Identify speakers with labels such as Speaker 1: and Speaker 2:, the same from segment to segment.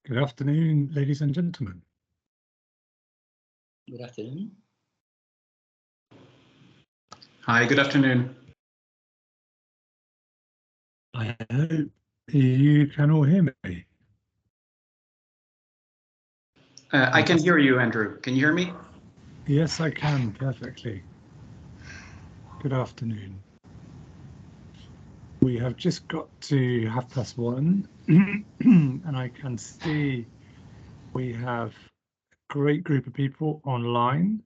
Speaker 1: Good afternoon, ladies and gentlemen.
Speaker 2: Good afternoon.
Speaker 3: Hi, good afternoon.
Speaker 1: I hope you can all hear me.
Speaker 3: I can hear you, Andrew. Can you hear me?
Speaker 1: Yes, I can perfectly. Good afternoon. We have just got to 1:30, and I can see we have a great group of people online.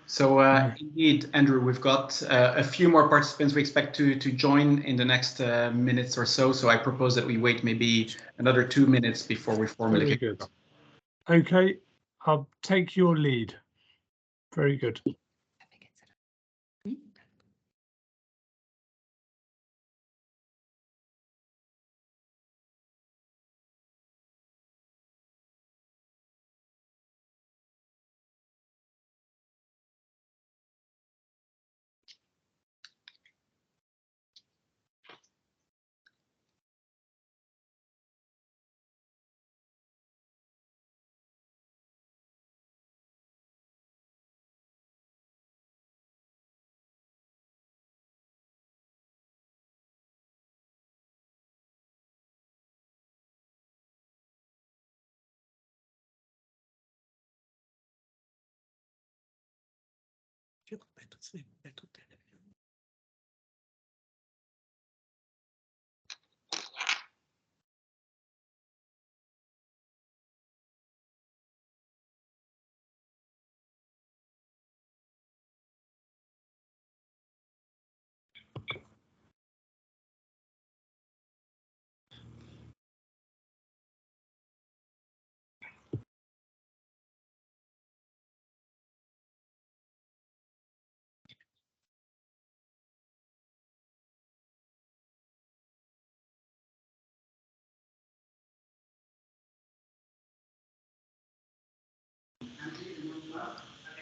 Speaker 3: So indeed, Andrew, we've got a few more participants we expect to join in the next minutes or so. So I propose that we wait maybe another 2 minutes before we formally
Speaker 1: Very good. Okay, I'll take your lead. Very good.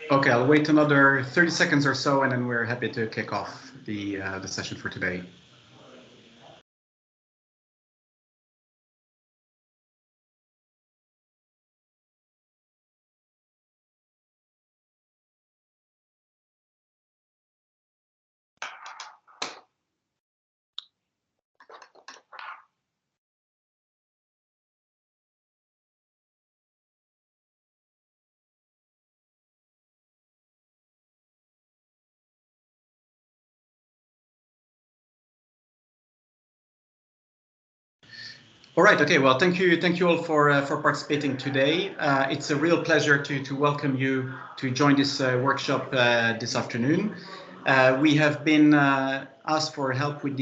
Speaker 3: Okay, I'll wait another 30 seconds or so, and then we're happy to kick off the session for today. All right. Okay. Well, thank you all for participating today. It's a real pleasure to welcome you to join this workshop this afternoon. We have been asked for help with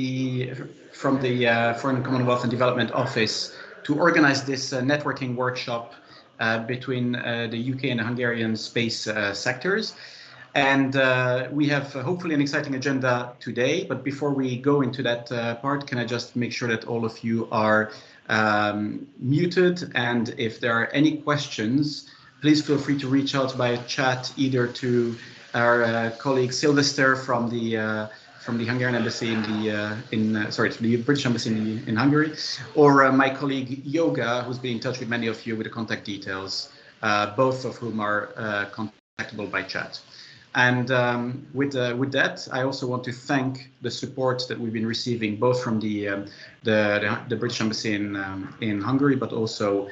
Speaker 3: from the Foreign Commonwealth and Development Office to organize this networking workshop between the UK and Hungarian space sectors. And we have hopefully an exciting agenda today. But before we go into that part, can I just make sure that all of you are muted, and if there are any questions, please feel free to reach out by chat either to our colleague Sylvester from the Hungarian embassy the British embassy in Hungary, or my colleague Yoga, who's been in touch with many of you with the contact details, both of whom are contactable by chat. And with that, I also want to thank the support that we've been receiving, both from the British Embassy in Hungary, but also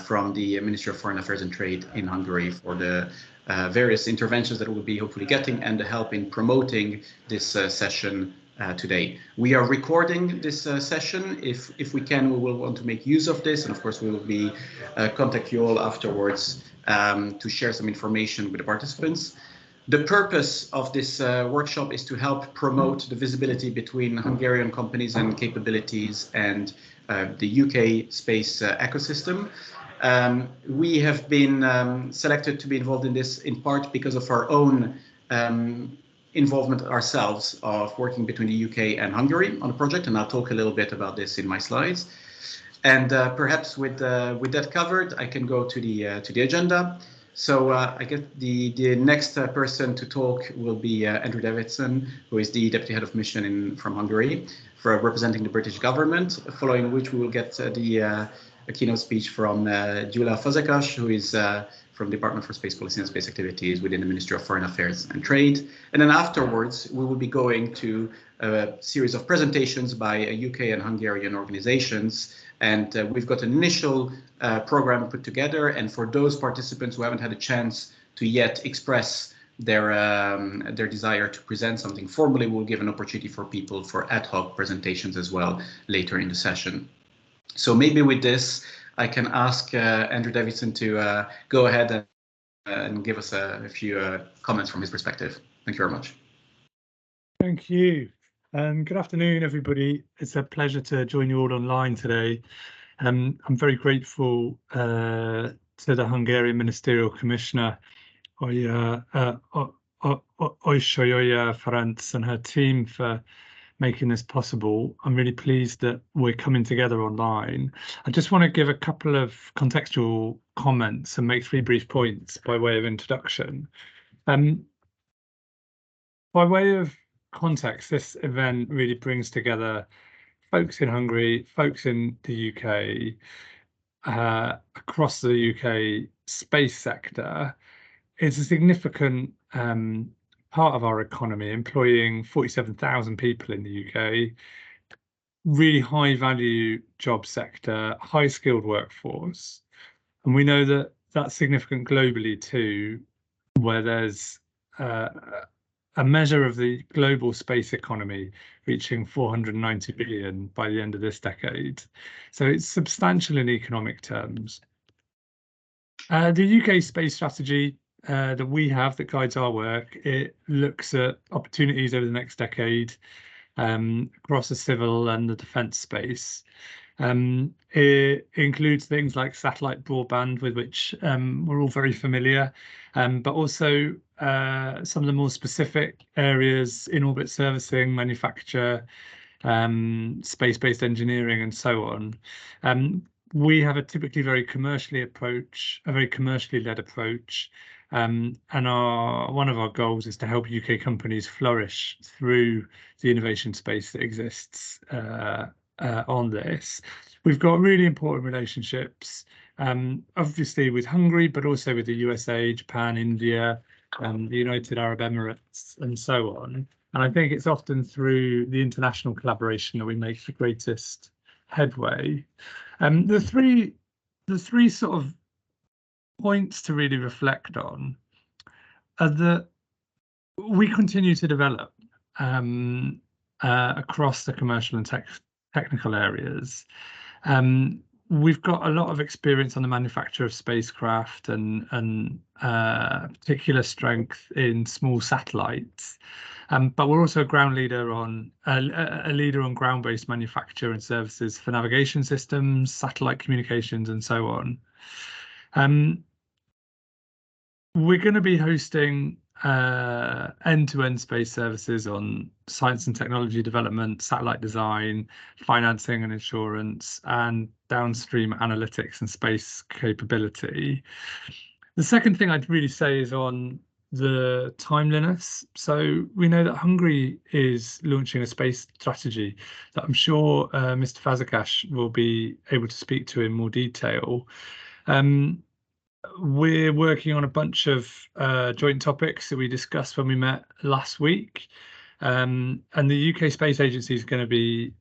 Speaker 3: from the Ministry of Foreign Affairs and Trade in Hungary for the various interventions that we'll be hopefully getting and the help in promoting this session today. We are recording this session. If we can, we will want to make use of this, and of course we will be contact you all afterwards to share some information with the participants. The purpose of this workshop is to help promote the visibility between Hungarian companies and capabilities and the UK space ecosystem. We have been selected to be involved in this in part because of our own involvement ourselves of working between the UK and Hungary on a project, and I'll talk a little bit about this in my slides. And perhaps with that covered, I can go to the agenda. So I guess the next person to talk will be Andrew Davidson, who is the Deputy Head of Mission from Hungary, for representing the British government, following which we will get a keynote speech from Gyula Fazekas, who is from the Department for Space Policy and Space Activities within the Ministry of Foreign Affairs and Trade. And then afterwards, we will be going to a series of presentations by UK and Hungarian organizations. And we've got an initial program put together. And for those participants who haven't had a chance to yet express their desire to present something formally, we'll give an opportunity for people for ad hoc presentations as well later in the session. So maybe with this, I can ask Andrew Davidson to go ahead and give us a few comments from his perspective. Thank you very much.
Speaker 1: Thank you. Good afternoon, everybody. It's a pleasure to join you all online today. I'm very grateful to the Hungarian Ministerial Commissioner, Oysholya Ferenc, and her team for making this possible. I'm really pleased that we're coming together online. I just want to give a couple of contextual comments and make 3 brief points by way of introduction. By way of context, this event really brings together folks in Hungary, folks in the UK, across the UK space sector. It's a significant part of our economy, employing 47,000 people in the UK, really high value job sector, high skilled workforce. And we know that that's significant globally too, where there's a measure of the global space economy reaching 490 billion by the end of this decade. So it's substantial in economic terms. The UK space strategy that we have that guides our work, it looks at opportunities over the next decade across the civil and the defence space. It includes things like satellite broadband, with which we're all very familiar, but also some of the more specific areas in orbit servicing, manufacture, space-based engineering, and so on. We have a typically very commercially led approach, and one of our goals is to help UK companies flourish through the innovation space that exists on this. We've got really important relationships, obviously with Hungary, but also with the USA, Japan, India, the United Arab Emirates, and so on. And I think it's often through the international collaboration that we make the greatest headway. The three sort of points to really reflect on are that we continue to develop across the commercial and technical areas. We've got a lot of experience on the manufacture of spacecraft and particular strength in small satellites. But we're also a ground leader on a leader on ground-based manufacture and services for navigation systems, satellite communications, and so on. We're going to be hosting end-to-end space services on science and technology development, satellite design, financing and insurance, and downstream analytics and space capability. The second thing I'd really say is on the timeliness. So we know that Hungary is launching a space strategy that I'm sure Mr. Fazekas will be able to speak to in more detail. We're working on a bunch of joint topics that we discussed when we met last week. And the UK Space Agency is going to be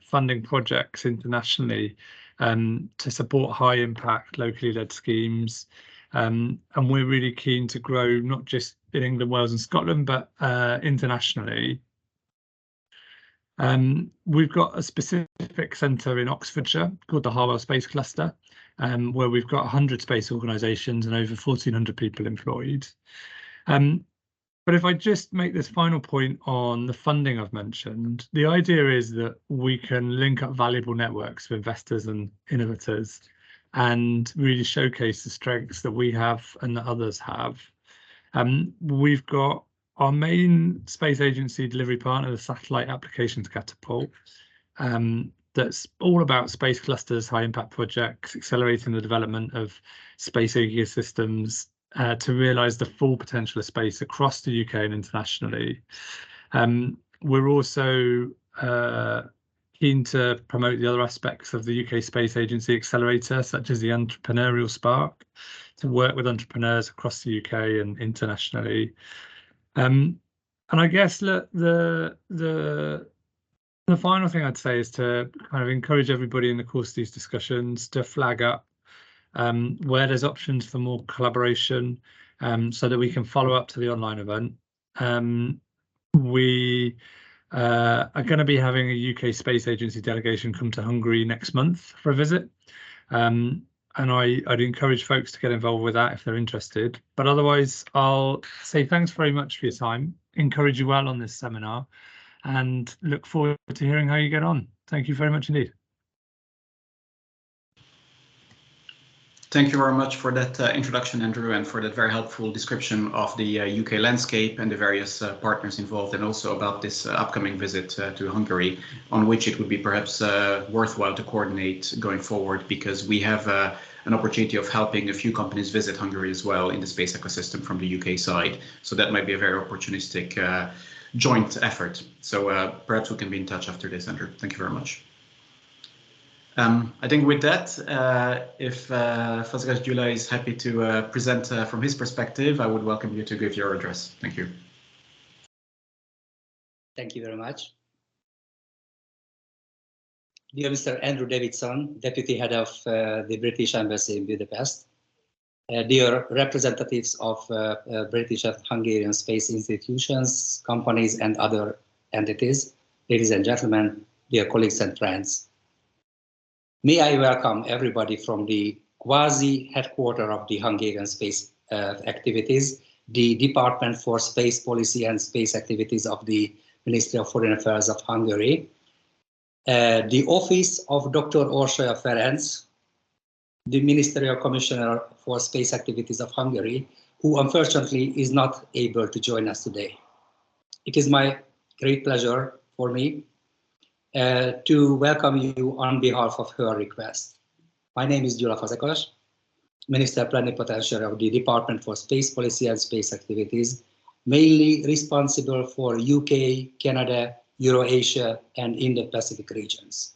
Speaker 1: funding projects internationally to support high impact locally led schemes. And we're really keen to grow not just in England, Wales and Scotland, but internationally. We've got a specific centre in Oxfordshire called the Harwell Space Cluster, where we've got 100 space organisations and over 1,400 people employed. But if I just make this final point on the funding I've mentioned, the idea is that we can link up valuable networks of investors and innovators and really showcase the strengths that we have and that others have. We've got our main space agency delivery partner, the Satellite Applications Catapult. that's all about space clusters, high impact projects, accelerating the development of space ecosystems to realise the full potential of space across the UK and internationally. We're also keen to promote the other aspects of the UK Space Agency Accelerator, such as the Entrepreneurial Spark, to work with entrepreneurs across the UK and internationally. And I guess the final thing I'd say is to kind of encourage everybody in the course of these discussions to flag up where there's options for more collaboration, so that we can follow up to the online event. We are going to be having a UK Space Agency delegation come to Hungary next month for a visit. And I'd encourage folks to get involved with that if they're interested. But otherwise, I'll say thanks very much for your time, encourage you well on this seminar, and look forward to hearing how you get on. Thank you very much indeed.
Speaker 3: Thank you very much for that introduction, Andrew, and for that very helpful description of the UK landscape and the various partners involved, and also about this upcoming visit to Hungary, on which it would be perhaps worthwhile to coordinate going forward, because we have an opportunity of helping a few companies visit Hungary as well in the space ecosystem from the UK side. So that might be a very opportunistic joint effort. So perhaps we can be in touch after this, Andrew. Thank you very much. I think with that, if Fazgas Gyula is happy to present from his perspective, I would welcome you to give your address. Thank you.
Speaker 2: Thank you very much. Dear Mr. Andrew Davidson, Deputy Head of the British Embassy in Budapest, dear representatives of British and Hungarian space institutions, companies, and other entities, ladies and gentlemen, dear colleagues and friends. May I welcome everybody from the quasi-headquarter of the Hungarian space activities, the Department for Space Policy and Space Activities of the Ministry of Foreign Affairs of Hungary, the office of Dr. Orsolya Ferenc, the Ministerial Commissioner for Space Activities of Hungary, who unfortunately is not able to join us today. It is my great pleasure for me to welcome you on behalf of her request. My name is Gyula Fazekas, Minister Plenipotentiary of the Department for Space Policy and Space Activities, mainly responsible for UK, Canada, Eurasia, and Indo-Pacific regions.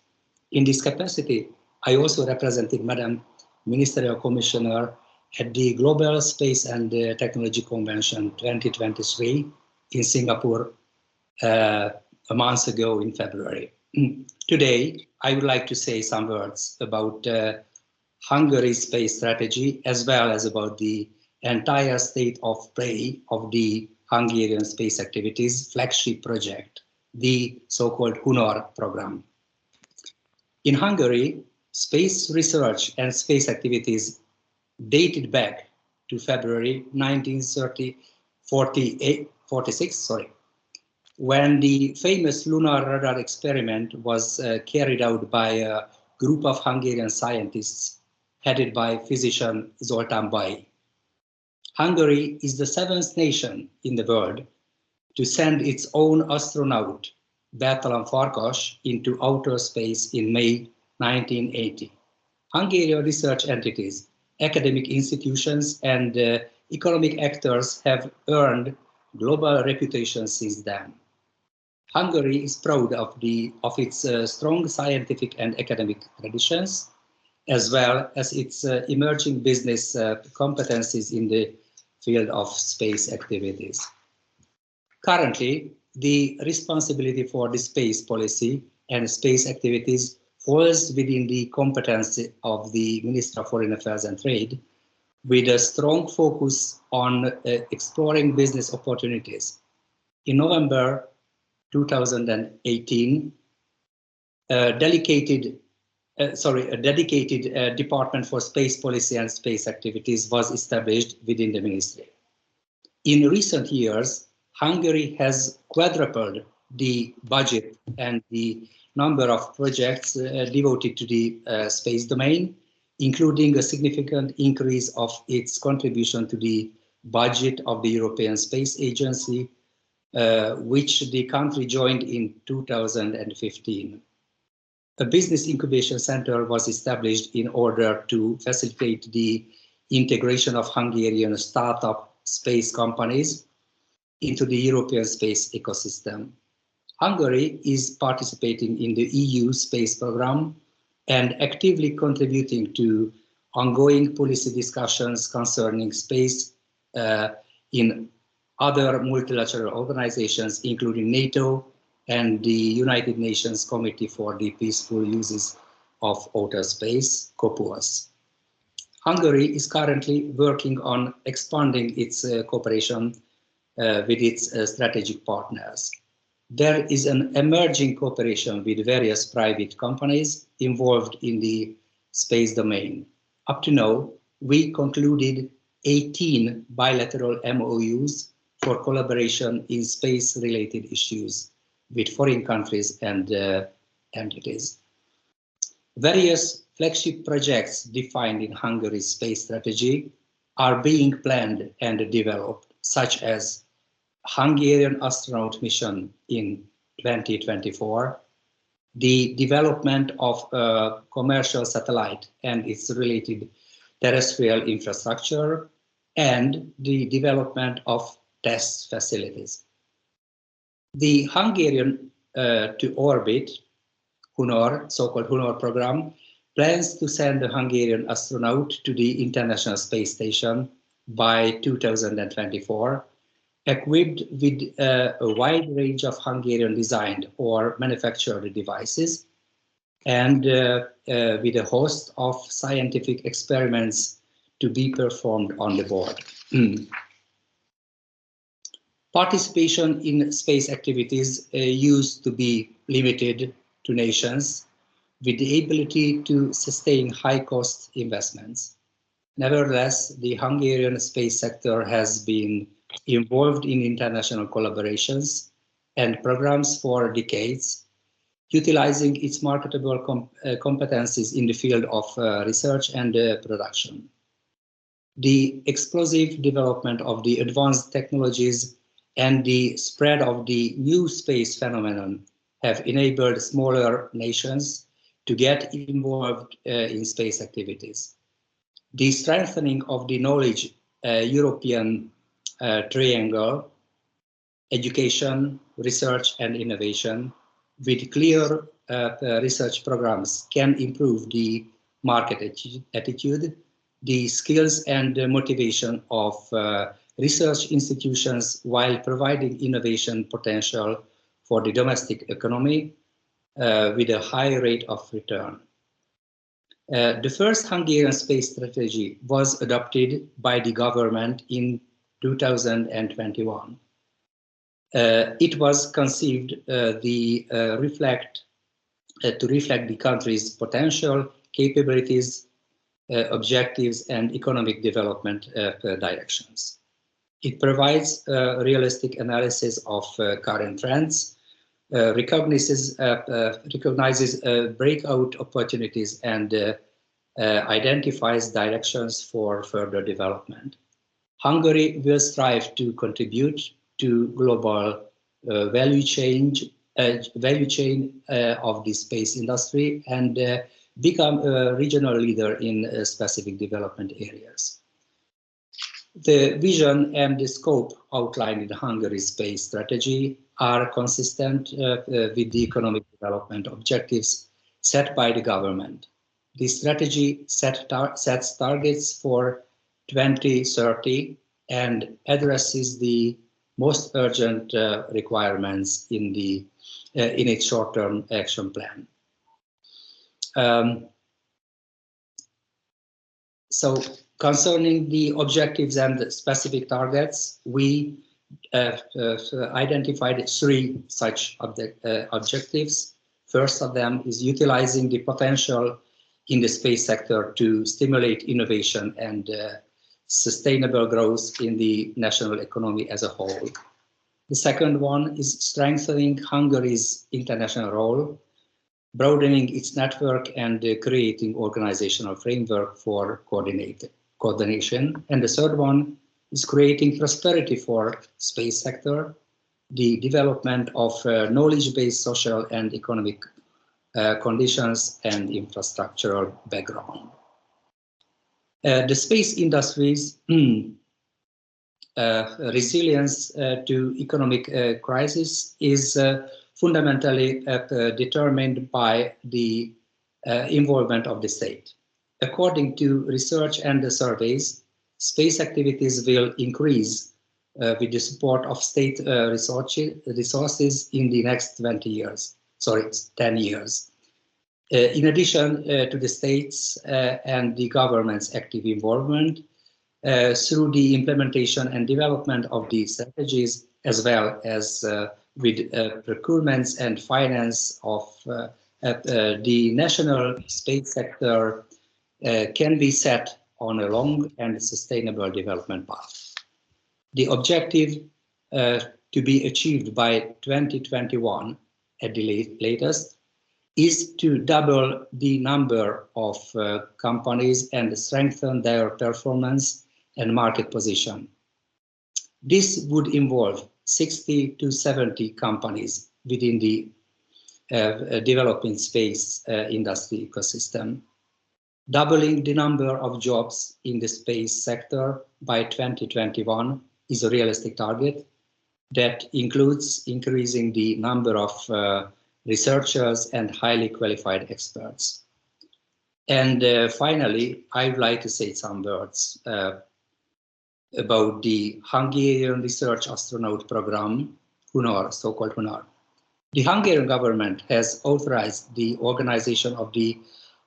Speaker 2: In this capacity, I also represented Madam Ministerial Commissioner at the Global Space and Technology Convention 2023 in Singapore a month ago in February. Today, I would like to say some words about Hungary's space strategy, as well as about the entire state of play of the Hungarian space activities flagship project, the so-called HUNOR program. In Hungary, space research and space activities dated back to February 1946, when the famous lunar radar experiment was carried out by a group of Hungarian scientists headed by physician Zoltán Bai. Hungary is the 7th nation in the world to send its own astronaut, Bertalan Farkas, into outer space in May 1980. Hungarian research entities, academic institutions, and economic actors have earned global reputation since then. Hungary is proud of its strong scientific and academic traditions, as well as its emerging business competencies in the field of space activities. Currently, the responsibility for the space policy and space activities falls within the competence of the Minister of Foreign Affairs and Trade, with a strong focus on exploring business opportunities. In November 2018, a dedicated Department for Space Policy and Space Activities was established within the ministry. In recent years, Hungary has quadrupled the budget and the number of projects devoted to the space domain, including a significant increase of its contribution to the budget of the European Space Agency, which the country joined in 2015. A business incubation center was established in order to facilitate the integration of Hungarian startup space companies into the European space ecosystem. Hungary is participating in the EU space program and actively contributing to ongoing policy discussions concerning space in other multilateral organizations, including NATO and the United Nations Committee for the Peaceful Uses of Outer Space, COPUOS. Hungary is currently working on expanding its cooperation with its strategic partners. There is an emerging cooperation with various private companies involved in the space domain. Up to now, we concluded 18 bilateral MOUs for collaboration in space-related issues with foreign countries and entities. Various flagship projects defined in Hungary's space strategy are being planned and developed, such as Hungarian astronaut mission in 2024, the development of a commercial satellite and its related terrestrial infrastructure, and the development of test facilities. The Hungarian to orbit HUNOR, so-called HUNOR program, plans to send a Hungarian astronaut to the International Space Station by 2024, equipped with a wide range of Hungarian designed or manufactured devices, and with a host of scientific experiments to be performed on the board. Participation in space activities used to be limited to nations with the ability to sustain high-cost investments. Nevertheless, the Hungarian space sector has been involved in international collaborations and programs for decades, utilizing its marketable competencies in the field of research and production. The explosive development of the advanced technologies and the spread of the new space phenomenon have enabled smaller nations to get involved in space activities. The strengthening of the knowledge European triangle, education, research and innovation, with clear research programs can improve the market attitude, the skills and motivation of research institutions while providing innovation potential for the domestic economy with a high rate of return. The first Hungarian space strategy was adopted by the government in 2021. It was conceived to reflect the country's potential, capabilities, objectives, and economic development directions. It provides a realistic analysis of current trends, recognizes breakout opportunities, and identifies directions for further development. Hungary will strive to contribute to global value chain of the space industry and become a regional leader in specific development areas. The vision and the scope outlined in Hungary's space strategy are consistent with the economic development objectives set by the government. The strategy sets targets for 2030 and addresses the most urgent requirements in its short-term action plan. So concerning the objectives and specific targets, we identified 3 such objectives. First of them is utilizing the potential in the space sector to stimulate innovation and sustainable growth in the national economy as a whole. The second one is strengthening Hungary's international role, broadening its network and creating organizational framework for coordination. And the third one is creating prosperity for space sector, the development of knowledge-based social and economic conditions and infrastructural background. The space industry's resilience to economic crisis is fundamentally determined by the involvement of the state. According to research and the surveys, space activities will increase with the support of state resources in the next 10 years. In addition to the states and the government's active involvement through the implementation and development of these strategies, as well as with procurements and finance of the national space sector can be set on a long and sustainable development path. The objective to be achieved by 2021 at the latest is to double the number of companies and strengthen their performance and market position. This would involve 60 to 70 companies within the developing space industry ecosystem. Doubling the number of jobs in the space sector by 2021 is a realistic target that includes increasing the number of researchers and highly qualified experts. And finally, I would like to say some words about the Hungarian research astronaut program, HUNAR, so-called HUNAR. The Hungarian government has authorized the organization of the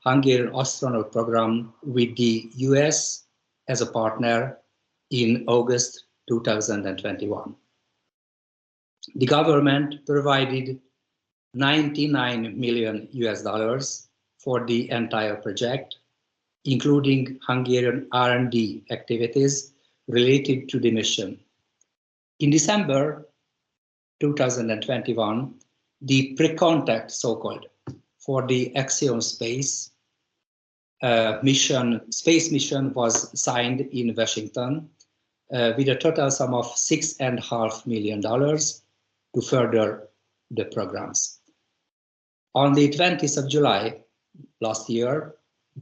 Speaker 2: Hungarian astronaut program with the US as a partner in August 2021. The government provided $99 million for the entire project, including Hungarian R&D activities related to the mission. In December 2021, the pre-contact, so-called, for the Axiom space mission was signed in Washington with a total sum of $6.5 million to further the programs. On the 20th of July last year,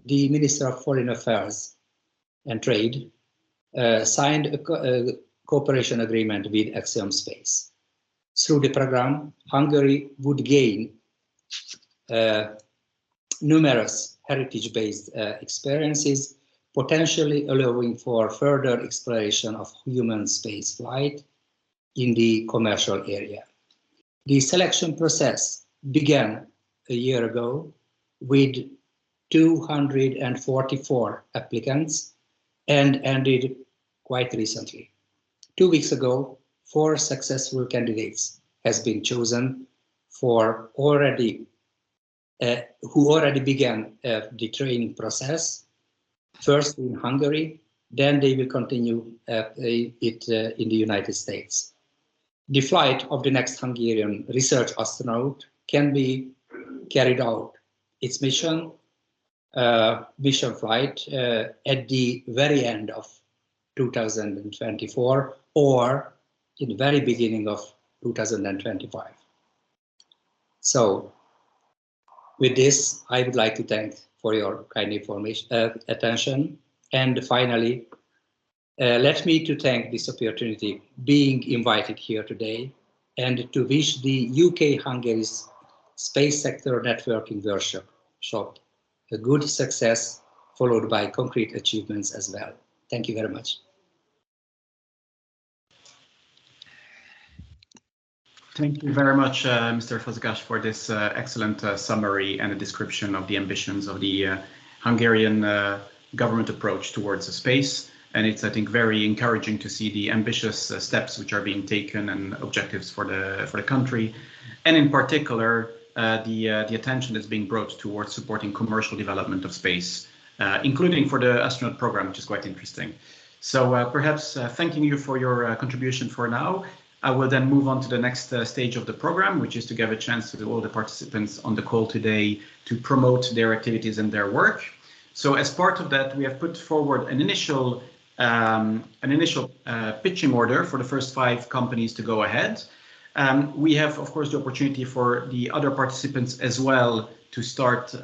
Speaker 2: the Minister of Foreign Affairs and Trade signed a cooperation agreement with Axiom Space. Through the program, Hungary would gain numerous heritage-based experiences, potentially allowing for further exploration of human space flight in the commercial area. The selection process began a year ago with 244 applicants and ended quite recently. 2 weeks ago, 4 successful candidates has been chosen for who already began the training process, first in Hungary, then they will continue it in the United States. The flight of the next Hungarian research astronaut can be carried out its mission flight at the very end of 2024 or in the very beginning of 2025. So with this, I would like to thank for your kind attention. And finally, let me to thank this opportunity being invited here today and to wish the UK-Hungary's Space Sector Networking Workshop a good success, followed by concrete achievements as well. Thank you very much.
Speaker 3: Thank you very much, Mr. Fozgash, for this excellent summary and a description of the ambitions of the Hungarian government approach towards space. And it's, I think, very encouraging to see the ambitious steps which are being taken and objectives for the country, and in particular the attention that's being brought towards supporting commercial development of space, including for the astronaut program, which is quite interesting. So perhaps thanking you for your contribution for now. I will then move on to the next stage of the program, which is to give a chance to all the participants on the call today to promote their activities and their work. So as part of that, we have put forward an initial pitching order for the first 5 companies to go ahead. We have, of course, the opportunity for the other participants as well to start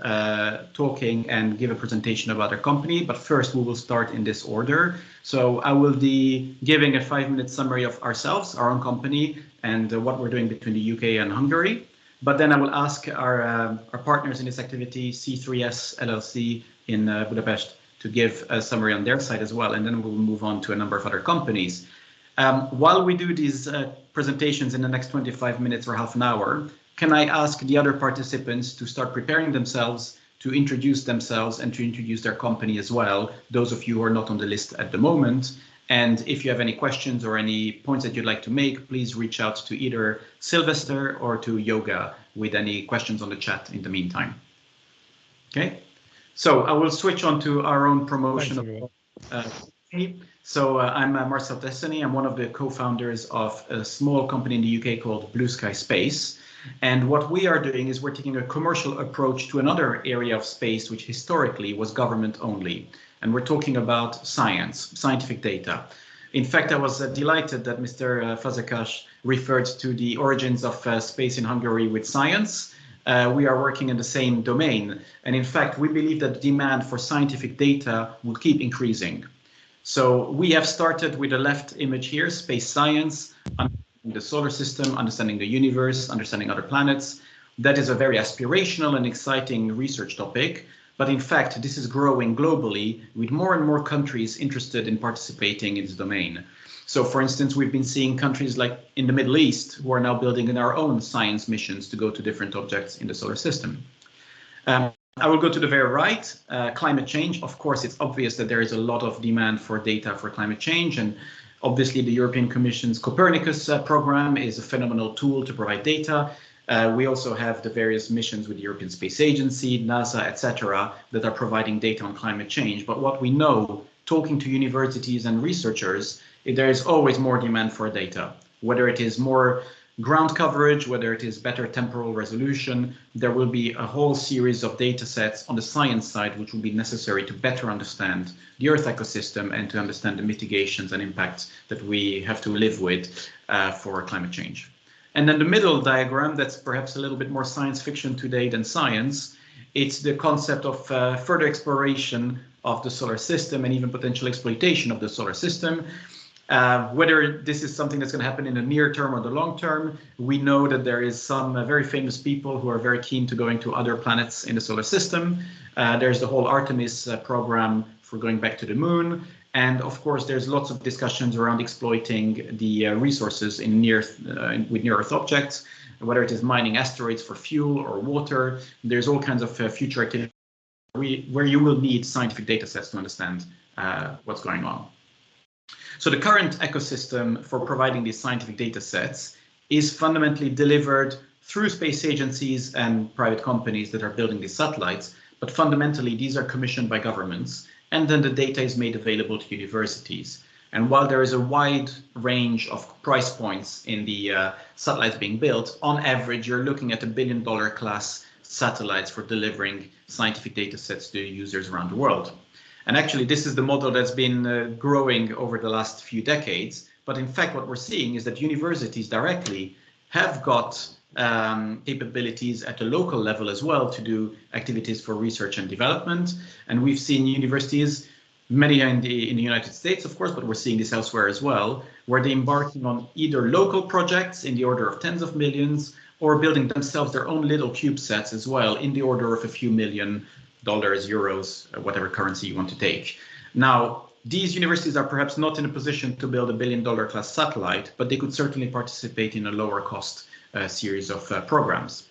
Speaker 3: talking and give a presentation about our company. But first, we will start in this order. So I will be giving a 5-minute summary of ourselves, our own company, and what we're doing between the UK and Hungary. But then I will ask our partners in this activity, C3S LLC in Budapest, to give a summary on their side as well. And then we'll move on to a number of other companies. While we do these presentations in the next 25 minutes or half an hour, can I ask the other participants to start preparing themselves, to introduce themselves and to introduce their company as well, those of you who are not on the list at the moment. And if you have any questions or any points that you'd like to make, please reach out to either Sylvester or to Yoga with any questions on the chat in the meantime. Okay, so I will switch on to our own promotion. So I'm Marcel Tessany. I'm one of the co-founders of a small company in the UK called Blue Skies Space. And what we are doing is we're taking a commercial approach to another area of space, which historically was government only. And we're talking about science, scientific data. In fact, I was delighted that Mr. Fazekas referred to the origins of space in Hungary with science. We are working in the same domain. And in fact, we believe that the demand for scientific data will keep increasing. So we have started with the left image here, space science, understanding the solar system, understanding the universe, understanding other planets. That is a very aspirational and exciting research topic. But in fact, this is growing globally with more and more countries interested in participating in this domain. So for instance, we've been seeing countries like in the Middle East who are now building in our own science missions to go to different objects in the solar system. I will go to the very right, climate change. Of course, it's obvious that there is a lot of demand for data for climate change. And obviously, the European Commission's Copernicus program is a phenomenal tool to provide data. We also have the various missions with the European Space Agency, NASA, etc., that are providing data on climate change. But what we know, talking to universities and researchers, there is always more demand for data, whether it is more ground coverage, whether it is better temporal resolution. There will be a whole series of data sets on the science side, which will be necessary to better understand the Earth ecosystem and to understand the mitigations and impacts that we have to live with for climate change. And then the middle diagram, that's perhaps a little bit more science fiction today than science. It's the concept of further exploration of the solar system and even potential exploitation of the solar system. Whether this is something that's going to happen in the near term or the long term, we know that there is some very famous people who are very keen to going to other planets in the solar system. There's the whole Artemis program for going back to the moon. And of course, there's lots of discussions around exploiting the resources in with near Earth objects, whether it is mining asteroids for fuel or water. There's all kinds of future activities where you will need scientific data sets to understand what's going on. So the current ecosystem for providing these scientific data sets is fundamentally delivered through space agencies and private companies that are building these satellites. But fundamentally, these are commissioned by governments. And then the data is made available to universities. And while there is a wide range of price points in the satellites being built, on average, you're looking at $1 billion class satellites for delivering scientific data sets to users around the world. And actually, this is the model that's been growing over the last few decades. But in fact, what we're seeing is that universities directly have got capabilities at the local level as well to do activities for research and development. And we've seen universities, many in the United States, of course, but we're seeing this elsewhere as well, where they're embarking on either local projects in the order of tens of millions or building themselves their own little CubeSats as well in the order of a few $million, euros, whatever currency you want to take. Now, these universities are perhaps not in a position to build $1 billion class satellite, but they could certainly participate in a lower cost series of programs.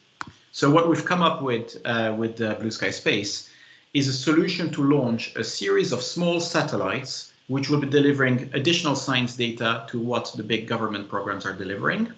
Speaker 3: So what we've come up with Blue Sky Space is a solution to launch a series of small satellites which will be delivering additional science data to what the big government programs are delivering.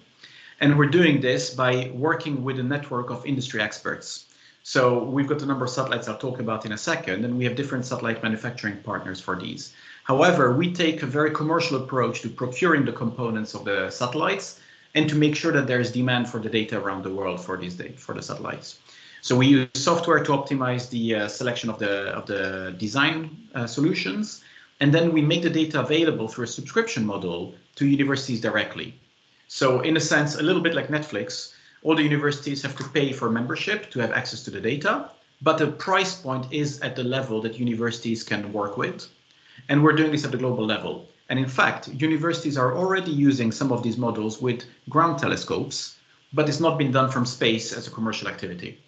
Speaker 3: And we're doing this by working with a network of industry experts. So we've got a number of satellites I'll talk about in a second, and we have different satellite manufacturing partners for these. However, we take a very commercial approach to procuring the components of the satellites and to make sure that there is demand for the data around the world for these for the satellites. So we use software to optimize the selection of the design solutions, and then we make the data available through a subscription model to universities directly. So in a sense, a little bit like Netflix, All the universities have to pay for membership to have access to the data, but the price point is at the level that universities can work with. And we're doing this at the global level. And in fact, universities are already using some of these models with ground telescopes, but it's not been done from space as a commercial activity.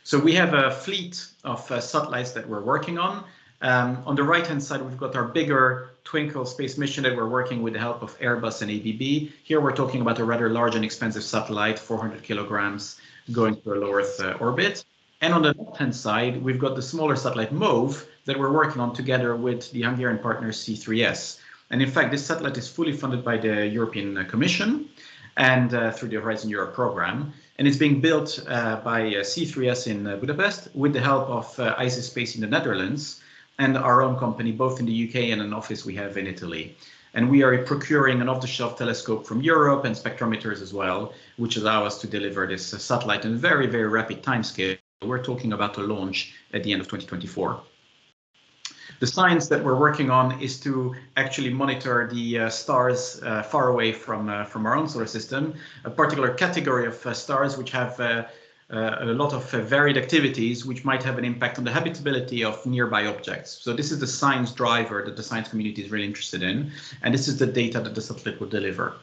Speaker 3: So we have a fleet of satellites that we're working on. On the right-hand side, we've got our bigger Twinkle space mission that we're working with the help of Airbus and ABB. Here we're talking about a rather large and expensive satellite, 400 kilograms, going to a low Earth orbit. And on the left-hand side, we've got the smaller satellite MOVE that we're working on together with the Hungarian partner C3S. And in fact, this satellite is fully funded by the European Commission and through the Horizon Europe program. And it's being built by C3S in Budapest with the help of ISIS Space in the Netherlands and our own company, both in the UK and an office we have in Italy. And we are procuring an off-the-shelf telescope from Europe and spectrometers as well, which allow us to deliver this satellite in a very, very rapid timescale. We're talking about a launch at the end of 2024. The science that we're working on is to actually monitor the stars far away from our own solar system, a particular category of stars which have a lot of varied activities which might have an impact on the habitability of nearby objects. So this is the science driver that the science community is really interested in, and this is the data that the satellite will deliver.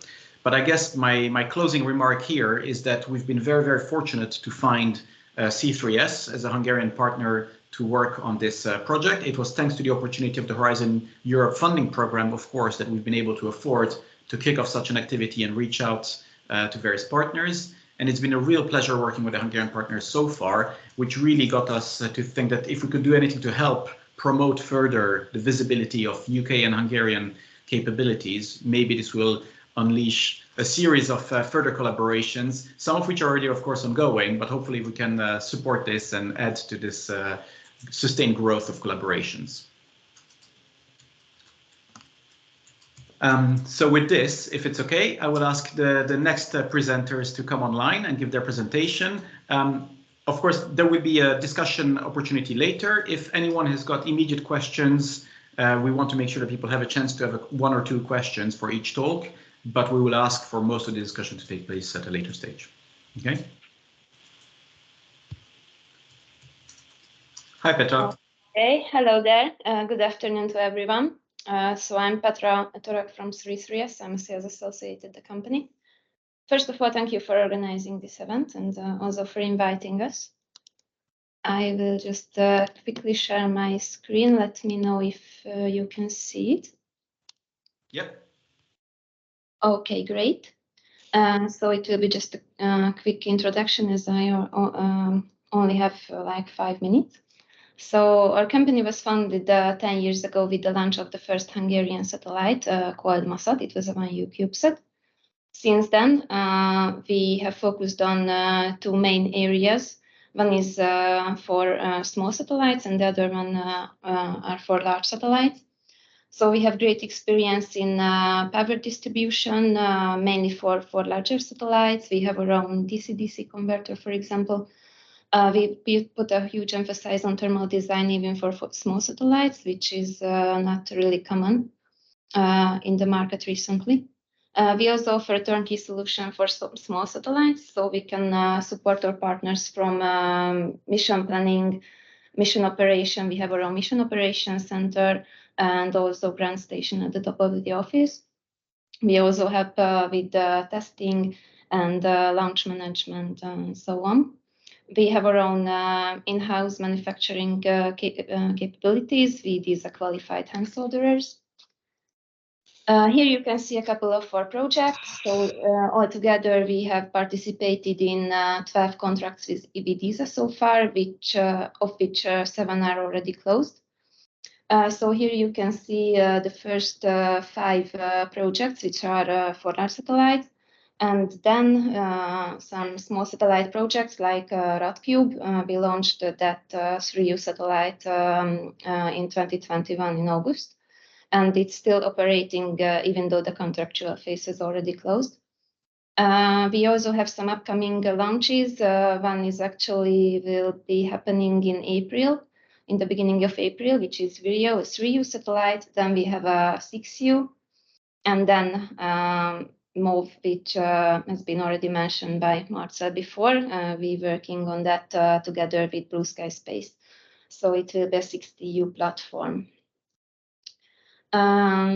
Speaker 3: But I guess my closing remark here is that we've been very, very fortunate to find C3S as a Hungarian partner to work on this project. It was thanks to the opportunity of the Horizon Europe funding program, of course, that we've been able to afford to kick off such an activity and reach out to various partners. And it's been a real pleasure working with the Hungarian partners so far, which really got us to think that if we could do anything to help promote further the visibility of UK and Hungarian capabilities, maybe this will unleash a series of further collaborations, some of which are already, of course, ongoing, but hopefully we can support this and add to this sustained growth of collaborations. So with this, if it's okay, I will ask the next presenters to come online and give their presentation. Of course, there will be a discussion opportunity later. If anyone has got immediate questions, we want to make sure that people have a chance to have one or two questions for each talk, but we will ask for most of the discussion to take place at a later stage. Okay. Hi, Petra.
Speaker 4: Hey, hello there. Good afternoon to everyone. So I'm Petra Torok from C3S. I'm a sales associate at the company. First of all, thank you for organizing this event and also for inviting us. I will just quickly share my screen. Let me know if you can see it.
Speaker 3: Yep.
Speaker 4: Okay, great. So it will be just a quick introduction as I only have like 5 minutes. So our company was founded 10 years ago with the launch of the first Hungarian satellite called MASAT. It was a 1U CubeSat. Since then, we have focused on 2 main areas. One is for small satellites and the other one are for large satellites. So we have great experience in power distribution, mainly for larger satellites. We have our own DC-DC converter, for example. We put a huge emphasis on thermal design even for small satellites, which is not really common in the market recently. We also offer a turnkey solution for small satellites, so we can support our partners from mission planning, mission operation. We have our own mission operations center and also ground station at the top of the office. We also help with testing and launch management and so on. We have our own in-house manufacturing capabilities with these qualified hand solderers. Here you can see a couple of our projects. So altogether, we have participated in 12 contracts with ESA so far, of which 7 are already closed. So here you can see the first 5 projects, which are for large satellites, and then some small satellite projects like RadCube. We launched that 3U satellite in 2021 in August, and it's still operating even though the contractual phase is already closed. We also have some upcoming launches. One is actually will be happening in April, in the beginning of April, which is Vireo, a 3U satellite. Then we have a 6U, and then move, which has been already mentioned by Marcel before. We're working on that together with Blue Skies Space. So it will be a 60U platform.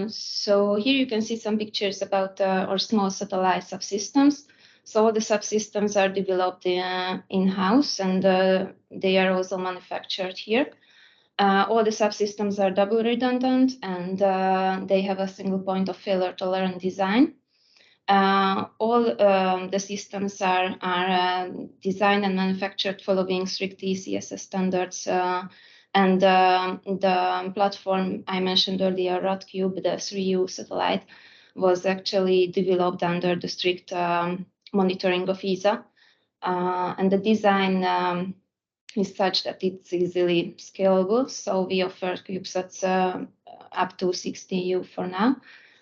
Speaker 4: So here you can see some pictures about our small satellite subsystems. So all the subsystems are developed in-house, and they are also manufactured here. All the subsystems are double redundant, and they have a single point of failure tolerant design. All the systems are designed and manufactured following strict ECSS standards. And the platform I mentioned earlier, RadCube, the 3U satellite, was actually developed under the strict monitoring of ESA. And the design is such that it's easily scalable. So we offer CubeSats up to 60U for now,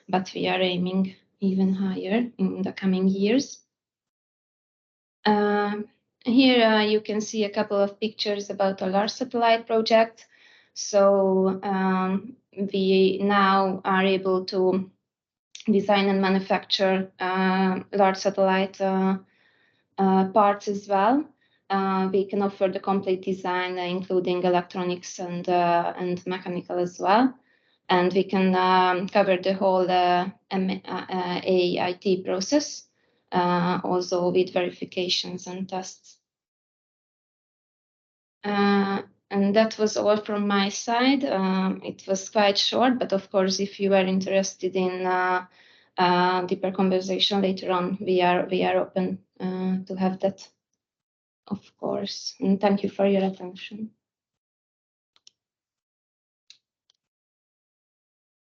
Speaker 4: but we are aiming even higher in the coming years. Here you can see a couple of pictures about a large satellite project. So we now are able to design and manufacture large satellite parts as well. We can offer the complete design, including electronics and mechanical as well. And we can cover the whole AIT process, also with verifications and tests. And that was all from my side. It was quite short, but of course, if you are interested in deeper conversation later on, we are open to have that, of course. And thank you for your attention.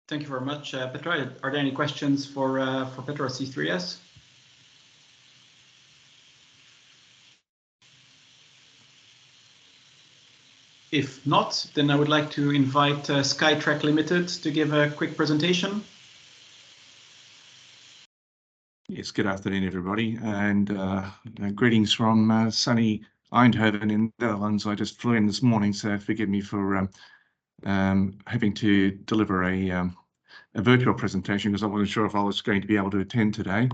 Speaker 3: Thank you very much, Petra. Are there any questions for Petra C3S? If not, then I would like to invite Skytrack Limited to give a quick presentation.
Speaker 5: Yes, good afternoon, everybody, and greetings from sunny Eindhoven in the Netherlands. I just flew in this morning, so forgive me for having to deliver a virtual presentation because I wasn't sure if I was going to be able to attend today.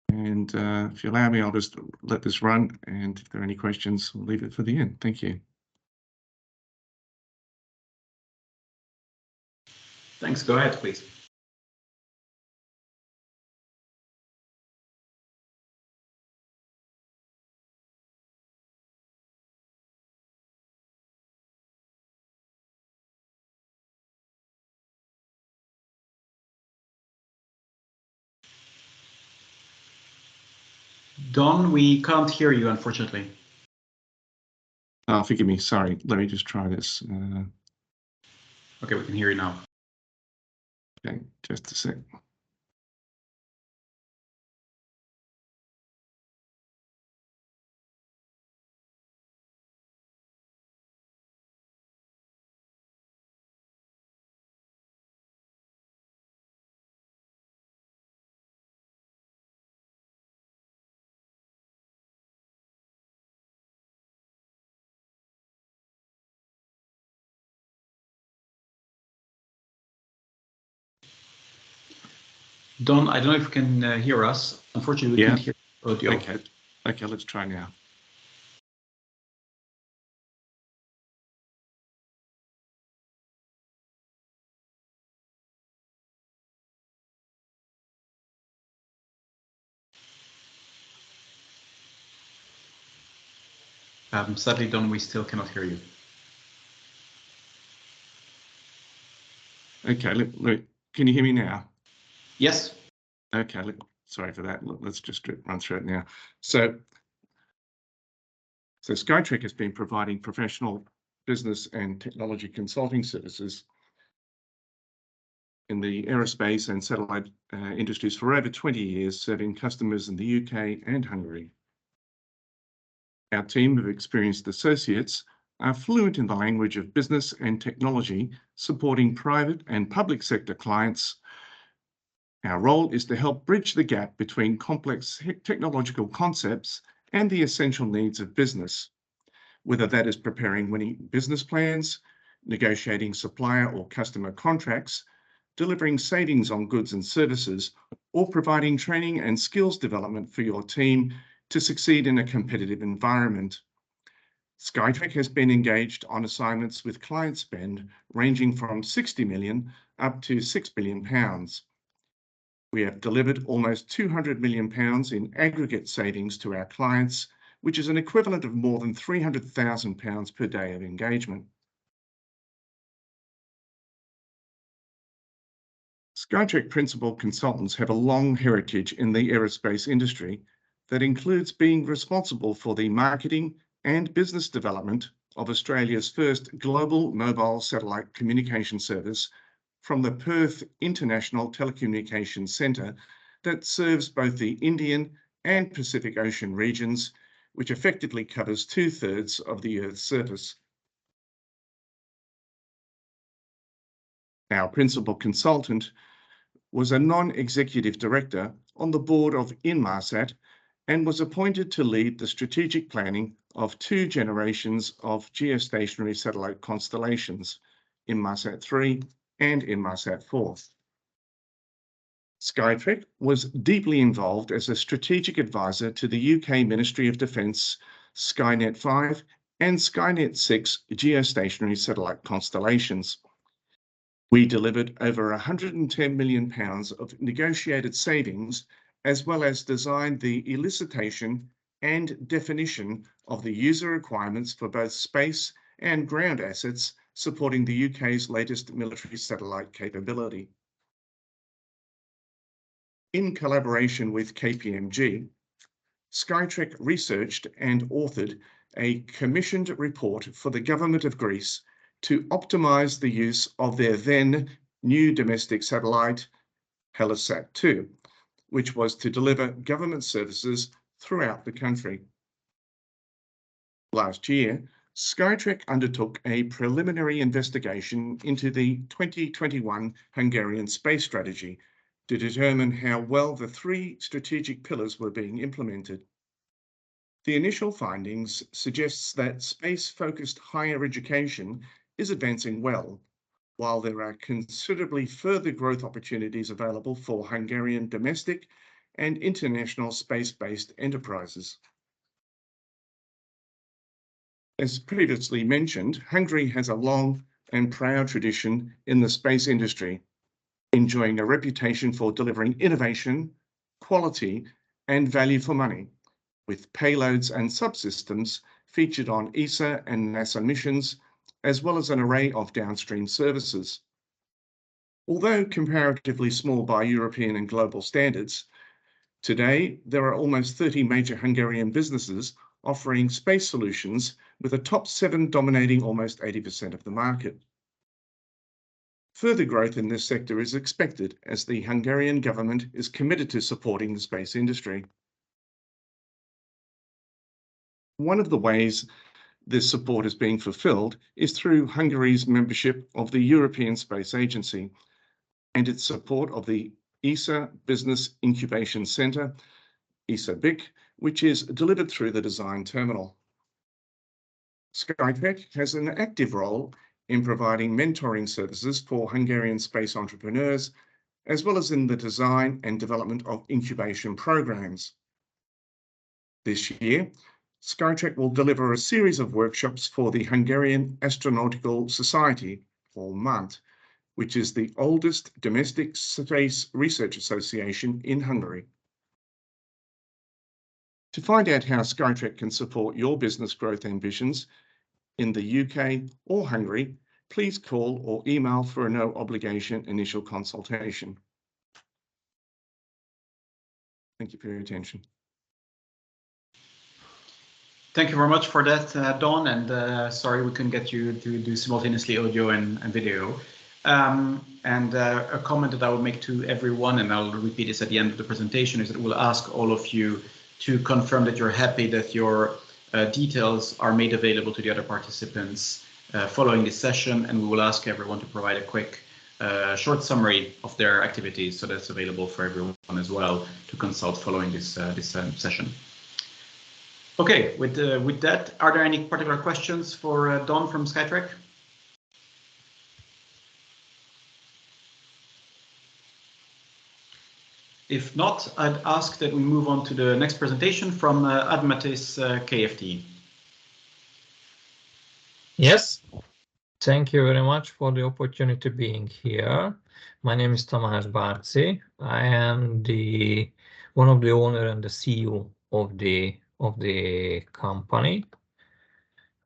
Speaker 5: And if you allow me, I'll just let this run, and if there are any questions, we'll leave it for the end. Thank you.
Speaker 3: Thanks. Go ahead, please. Don, we can't hear you, unfortunately.
Speaker 5: Oh, forgive me. Sorry. Let me just try this.
Speaker 3: Okay, we can hear you now.
Speaker 5: Okay, just a sec.
Speaker 3: Don, I don't know if you can hear us. Unfortunately, we can't hear audio.
Speaker 5: Okay, let's try now.
Speaker 3: Sadly, Don, we still cannot hear you.
Speaker 5: Okay, look, can you hear me now?
Speaker 3: Yes.
Speaker 5: Okay, sorry for that. Let's just run through it now. So Skytrack has been providing professional business and technology consulting services in the aerospace and satellite industries for over 20 years, serving customers in the UK and Hungary. Our team of experienced associates are fluent in the language of business and technology, supporting private and public sector clients. Our role is to help bridge the gap between complex technological concepts and the essential needs of business, whether that is preparing winning business plans, negotiating supplier or customer contracts, delivering savings on goods and services, or providing training and skills development for your team to succeed in a competitive environment. Skytrack has been engaged on assignments with client spend ranging from 60 million up to £6 billion. We have delivered almost £200 million in aggregate savings to our clients, which is an equivalent of more than £300,000 per day of engagement. Skytrack principal consultants have a long heritage in the aerospace industry that includes being responsible for the marketing and business development of Australia's first global mobile satellite communication service from the Perth International Telecommunications Centre that serves both the Indian and Pacific Ocean regions, which effectively covers 2/3 of the Earth's surface. Our principal consultant was a non-executive director on the board of Inmarsat and was appointed to lead the strategic planning of 2 generations of geostationary satellite constellations, Inmarsat 3 and Inmarsat 4. Skytrack was deeply involved as a strategic advisor to the UK Ministry of Defence Skynet 5 and Skynet 6 geostationary satellite constellations. We delivered over £110 million of negotiated savings, as well as designed the elicitation and definition of the user requirements for both space and ground assets supporting the UK's latest military satellite capability. In collaboration with KPMG, Skytrack researched and authored a commissioned report for the Government of Greece to optimise the use of their then new domestic satellite, Hellasat 2, which was to deliver government services throughout the country. Last year, Skytrack undertook a preliminary investigation into the 2021 Hungarian space strategy to determine how well the 3 strategic pillars were being implemented. The initial findings suggests that space-focused higher education is advancing well, while there are considerably further growth opportunities available for Hungarian domestic and international space-based enterprises. As previously mentioned, Hungary has a long and proud tradition in the space industry, enjoying a reputation for delivering innovation, quality, and value for money, with payloads and subsystems featured on ESA and NASA missions, as well as an array of downstream services. Although comparatively small by European and global standards, today there are almost 30 major Hungarian businesses offering space solutions, with the top 7 dominating almost 80% of the market. Further growth in this sector is expected as the Hungarian government is committed to supporting the space industry. One of the ways this support is being fulfilled is through Hungary's membership of the European Space Agency and its support of the ESA Business Incubation Centre, ESA-BIC, which is delivered through the design terminal. Skytrack has an active role in providing mentoring services for Hungarian space entrepreneurs, as well as in the design and development of incubation programs. This year, Skytrack will deliver a series of workshops for the Hungarian Astronautical Society, or MANT, which is the oldest domestic space research association in Hungary. To find out how Skytrack can support your business growth ambitions in the UK or Hungary, please call or email for a no-obligation initial consultation. Thank you for your attention.
Speaker 3: Thank you very much for that, Don, and sorry we couldn't get you to do simultaneously audio and video. A comment that I will make to everyone, and I'll repeat this at the end of the presentation, is that we'll ask all of you to confirm that you're happy that your details are made available to the other participants following this session, and we will ask everyone to provide a quick short summary of their activities, so that's available for everyone as well to consult following this session. Okay, with that, are there any particular questions for Don from Skytrack? If not, I'd ask that we move on to the next presentation from Admatis KFT.
Speaker 6: Yes, thank you very much for the opportunity being here. My name is Tamás Bárci. I am one of the owner and the CEO of the company.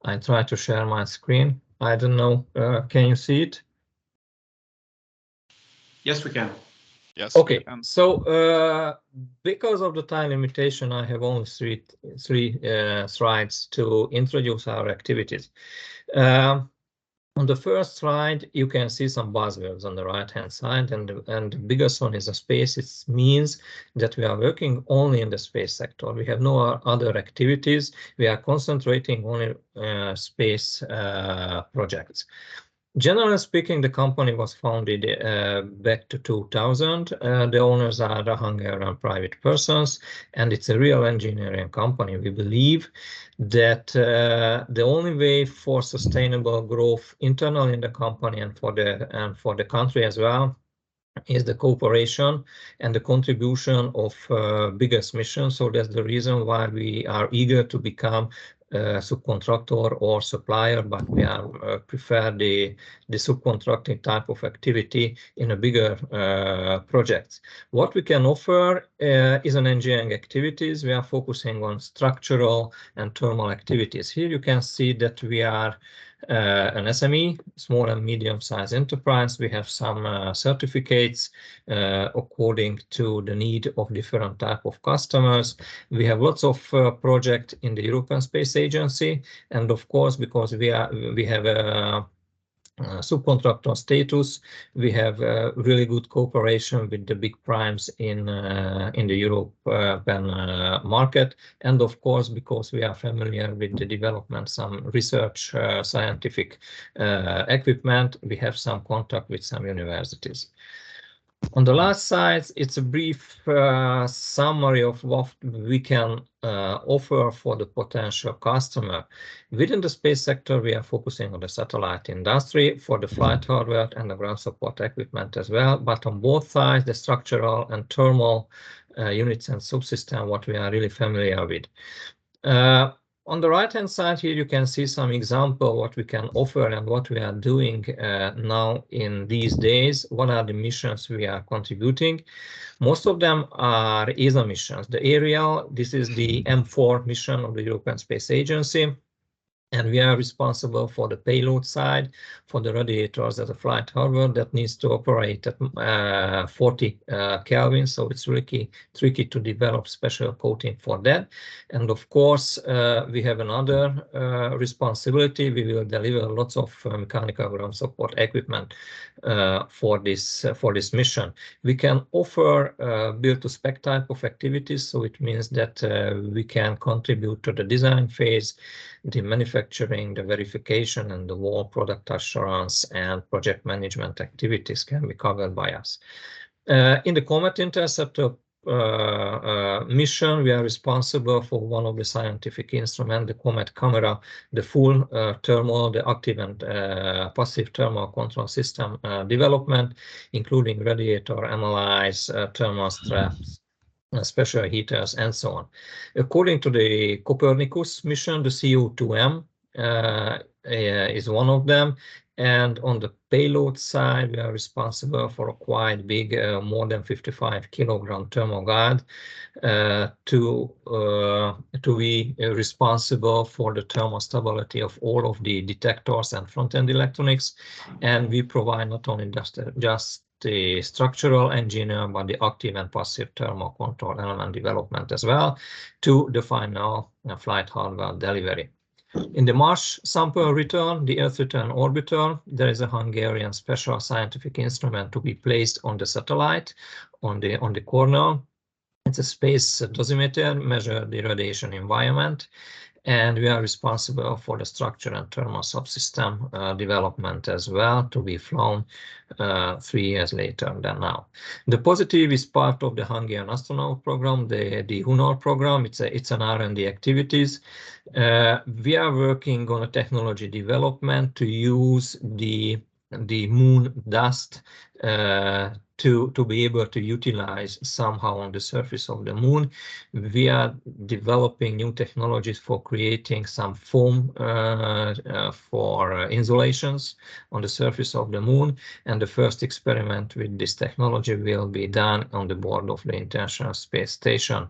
Speaker 6: I try to share my screen. I don't know, can you see it?
Speaker 3: Yes, we can.
Speaker 7: Yes.
Speaker 6: Okay, so because of the time limitation, I have only three slides to introduce our activities. On the first slide, you can see some buzzwords on the right-hand side, and the biggest one is the space. It means that we are working only in the space sector. We have no other activities. We are concentrating on space projects. Generally speaking, the company was founded back to 2000. The owners are the Hungarian private persons, and it's a real engineering company. We believe that the only way for sustainable growth internally in the company and for the country as well is the cooperation and the contribution of biggest missions. So that's the reason why we are eager to become subcontractor or supplier, but we are prefer the subcontracting type of activity in a bigger projects. What we can offer is an engineering activities. We are focusing on structural and thermal activities. Here you can see that we are an SME, small and medium-sized enterprise. We have some certificates according to the need of different type of customers. We have lots of projects in the European Space Agency, and of course, because we have a subcontractor status, we have really good cooperation with the big primes in the European market, and of course, because we are familiar with the development, some research, scientific equipment, we have some contact with some universities. On the last slide, it's a brief summary of what we can offer for the potential customer. Within the space sector, we are focusing on the satellite industry for the flight hardware and the ground support equipment as well. But on both sides, the structural and thermal units and subsystems, what we are really familiar with. On the right-hand side here, you can see some example what we can offer and what we are doing now in these days. What are the missions we are contributing? Most of them are ESA missions. The Ariel, this is the M4 mission of the European Space Agency. And we are responsible for the payload side, for the radiators at the flight hardware that needs to operate at 40 Kelvin. So it's really tricky to develop special coating for that. And of course, we have another responsibility. We will deliver lots of mechanical ground support equipment for this mission. We can offer build-to-spec type of activities. So it means that we can contribute to the design phase, the manufacturing, the verification, and the whole product assurance and project management activities can be covered by us. In the Comet Interceptor mission, we are responsible for one of the scientific instruments, the Comet camera, the full thermal, the active and passive thermal control system development, including radiator analyze, thermal straps, special heaters, and so on. According to the Copernicus mission, the CO2M is one of them. And on the payload side, we are responsible for a quite big, more than 55 kilogram thermal guide to be responsible for the thermal stability of all of the detectors and front-end electronics. And we provide not only just the structural engineer, but the active and passive thermal control element development as well to the final flight hardware delivery. In the Mars sample return, the Earth return orbiter, there is a Hungarian special scientific instrument to be placed on the satellite on the corner. It's a space dosimeter, measure the radiation environment, and we are responsible for the structure and thermal subsystem development as well to be flown 3 years later than now. The positive is part of the Hungarian astronaut program, the HUNOR program. It's an R&D activities. We are working on a technology development to use the moon dust to be able to utilize somehow on the surface of the moon. We are developing new technologies for creating some foam for insulations on the surface of the moon, and the first experiment with this technology will be done on the board of the International Space Station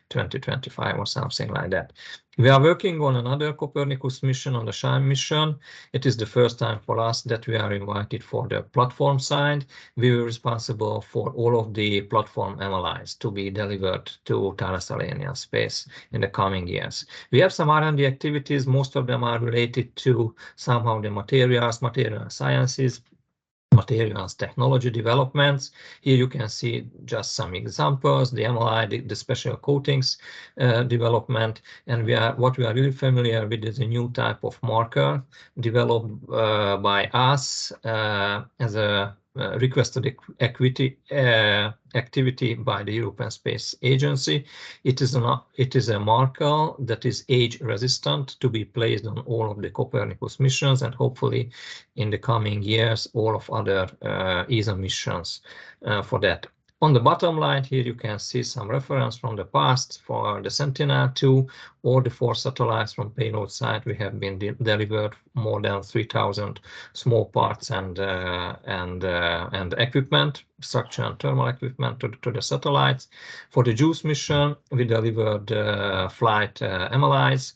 Speaker 6: 2025 or something like that. We are working on another Copernicus mission, on the SHINE mission. It is the first time for us that we are invited for the platform side. We were responsible for all of the platform MLIs to be delivered to Thales Alenia Space in the coming years. We have some R&D activities. Most of them are related to somehow the material sciences, materials technology developments. Here you can see just some examples, the MLI, the special coatings development, and what we are really familiar with is a new type of marker developed by us as a requested activity by the European Space Agency. It is a marker that is age resistant to be placed on all of the Copernicus missions, and hopefully in the coming years all of other ESA missions for that. On the bottom line here you can see some reference from the past for the Sentinel-2 or the 4 satellites from payload side. We have been delivered more than 3,000 small parts and equipment, structure and thermal equipment to the satellites. For the JUICE mission we delivered flight MLIs.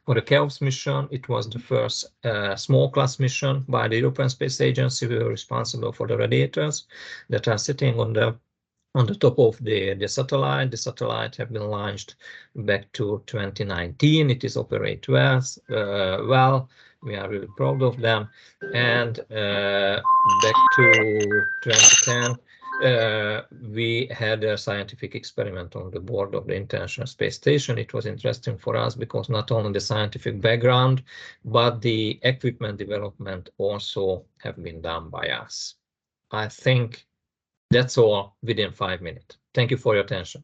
Speaker 6: For the CHAOS mission, it was the first small class mission by the European Space Agency. We were responsible for the radiators that are sitting on the top of the satellite. The satellite have been launched back to 2019. It is operate well. We are really proud of them. And back to 2010, we had a scientific experiment on the board of the International Space Station. It was interesting for us because not only the scientific background, but the equipment development also have been done by us. I think that's all within 5 minutes. Thank you for your attention.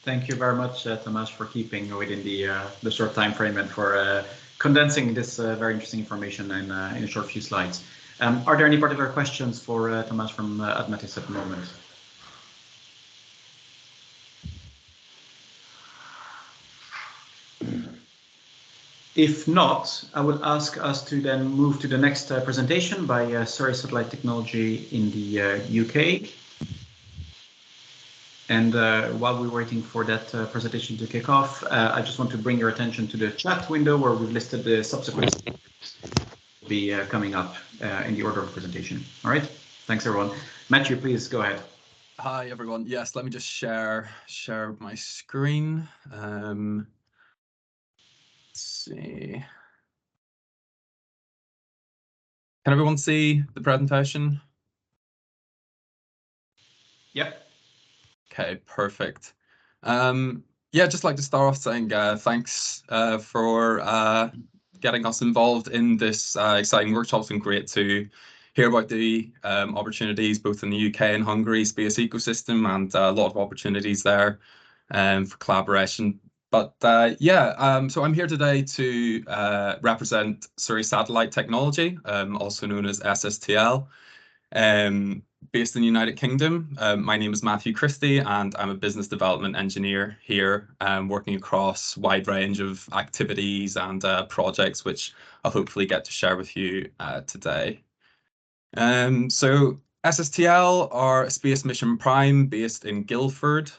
Speaker 3: Thank you very much, Tamás, for keeping within the short time frame and for condensing this very interesting information in a short few slides. Are there any particular questions for Tamás from Admetis at the moment? If not, I will ask us to then move to the next presentation by Surrey Satellite Technology in the UK. And while we're waiting for that presentation to kick off, I just want to bring your attention to the chat window where we've listed the subsequent speakers will be coming up in the order of presentation. All right, thanks everyone. Matthew, please go ahead.
Speaker 7: Hi everyone. Yes, let me just share my screen. Let's see. Can everyone see the presentation?
Speaker 3: Yep.
Speaker 7: Okay, perfect. Yeah, just like to start off saying thanks for getting us involved in this exciting workshop. It's been great to hear about the opportunities both in the UK and Hungary space ecosystem, and a lot of opportunities there for collaboration. But yeah, so I'm here today to represent Surrey Satellite Technology, also known as SSTL, based in the United Kingdom. My name is Matthew Christie, and I'm a business development engineer here, working across a wide range of activities and projects, which I'll hopefully get to share with you today. So SSTL are a space mission prime based in Guildford,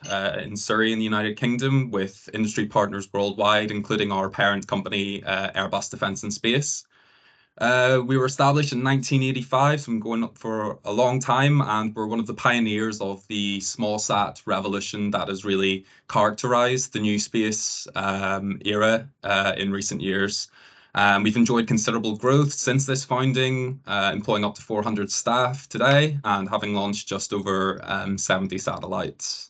Speaker 7: in Surrey in the United Kingdom, with industry partners worldwide, including our parent company, Airbus Defence and Space. We were established in 1985, so I'm going up for a long time, and we're one of the pioneers of the small sat revolution that has really characterized the new space era in recent years. We've enjoyed considerable growth since this founding, employing up to 400 staff today and having launched just over 70 satellites.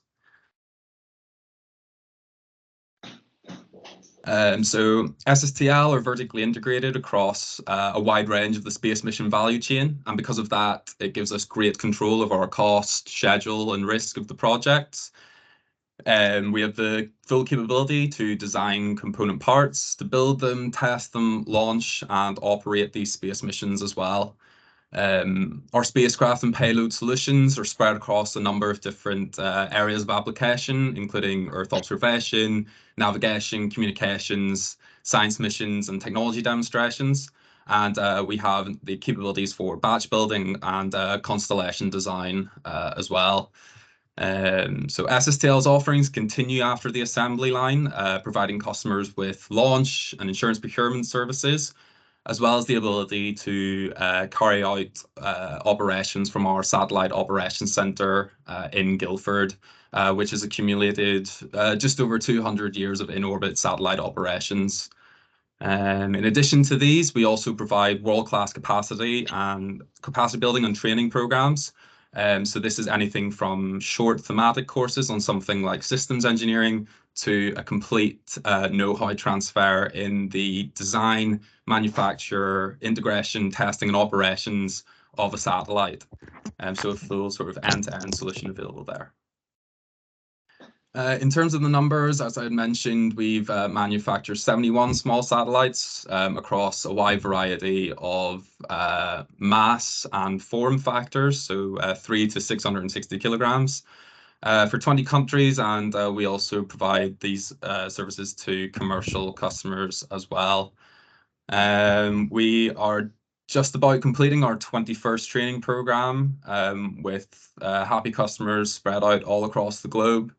Speaker 7: So SSTL are vertically integrated across a wide range of the space mission value chain, and because of that, it gives us great control of our cost, schedule, and risk of the projects. We have the full capability to design component parts, to build them, test them, launch, and operate these space missions as well. Our spacecraft and payload solutions are spread across a number of different areas of application, including Earth observation, navigation, communications, science missions, and technology demonstrations. And we have the capabilities for batch building and constellation design as well. So SSTL's offerings continue after the assembly line, providing customers with launch and insurance procurement services, as well as the ability to carry out operations from our Satellite Operations Centre in Guildford, which has accumulated just over 200 years of in-orbit satellite operations. In addition to these, we also provide world-class capacity building and training programs. So this is anything from short thematic courses on something like systems engineering to a complete know-how transfer in the design, manufacture, integration, testing, and operations of a satellite. So a full sort of end-to-end solution available there. In terms of the numbers, as I had mentioned, we've manufactured 71 small satellites across a wide variety of mass and form factors, so 3 to 660 kilograms. For 20 countries, and we also provide these services to commercial customers as well. We are just about completing our 21st training program with happy customers spread out all across the globe.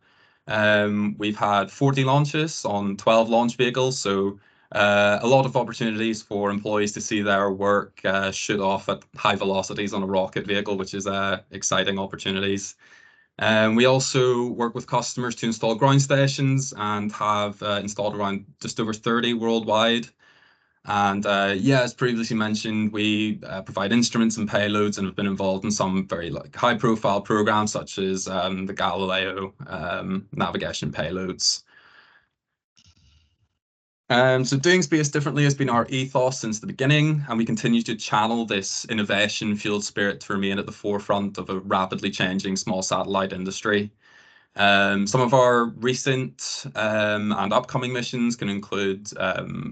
Speaker 7: We've had 40 launches on 12 launch vehicles, so a lot of opportunities for employees to see their work shoot off at high velocities on a rocket vehicle, which is exciting opportunities. We also work with customers to install ground stations and have installed around just over 30 worldwide. And yeah, as previously mentioned, we provide instruments and payloads and have been involved in some very high-profile programs such as the Galileo navigation payloads. So doing space differently has been our ethos since the beginning, and we continue to channel this innovation-fueled spirit to remain at the forefront of a rapidly changing small satellite industry. Some of our recent and upcoming missions can include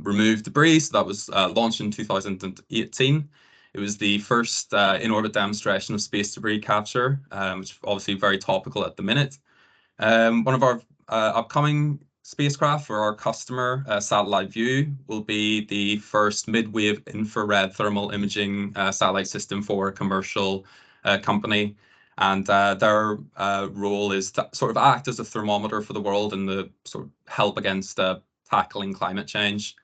Speaker 7: remove debris. So that was launched in 2018. It was the first in-orbit demonstration of space debris capture, which is obviously very topical at the minute. One of our upcoming spacecraft for our customer, Satellite View, will be the first mid-wave infrared thermal imaging satellite system for a commercial company. And their role is to sort of act as a thermometer for the world and the sort of help against tackling climate change.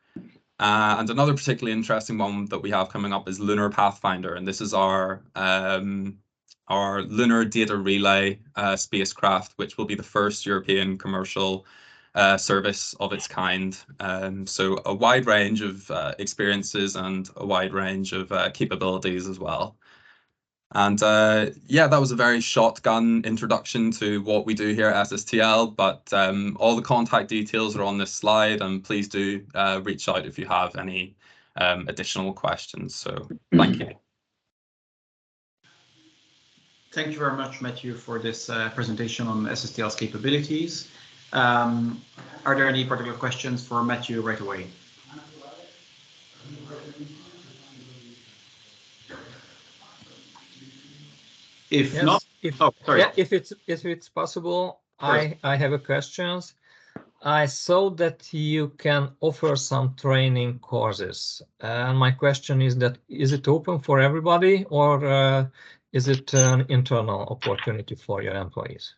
Speaker 7: And another particularly interesting one that we have coming up is Lunar Pathfinder, and this is our lunar data relay spacecraft, which will be the first European commercial service of its kind. So a wide range of experiences and a wide range of capabilities as well. And yeah, that was a very shotgun introduction to what we do here at SSTL, but all the contact details are on this slide, and please do reach out if you have any additional questions. So thank you.
Speaker 3: Thank you very much, Matthew, for this presentation on SSTL's capabilities. Are there any particular questions for Matthew right away? If
Speaker 6: Yes,
Speaker 3: not, sorry.
Speaker 6: Yeah, if it's possible, I have a questions. I saw that you can offer some training courses, and my question is that is it open for everybody, or is it an internal opportunity for your employees?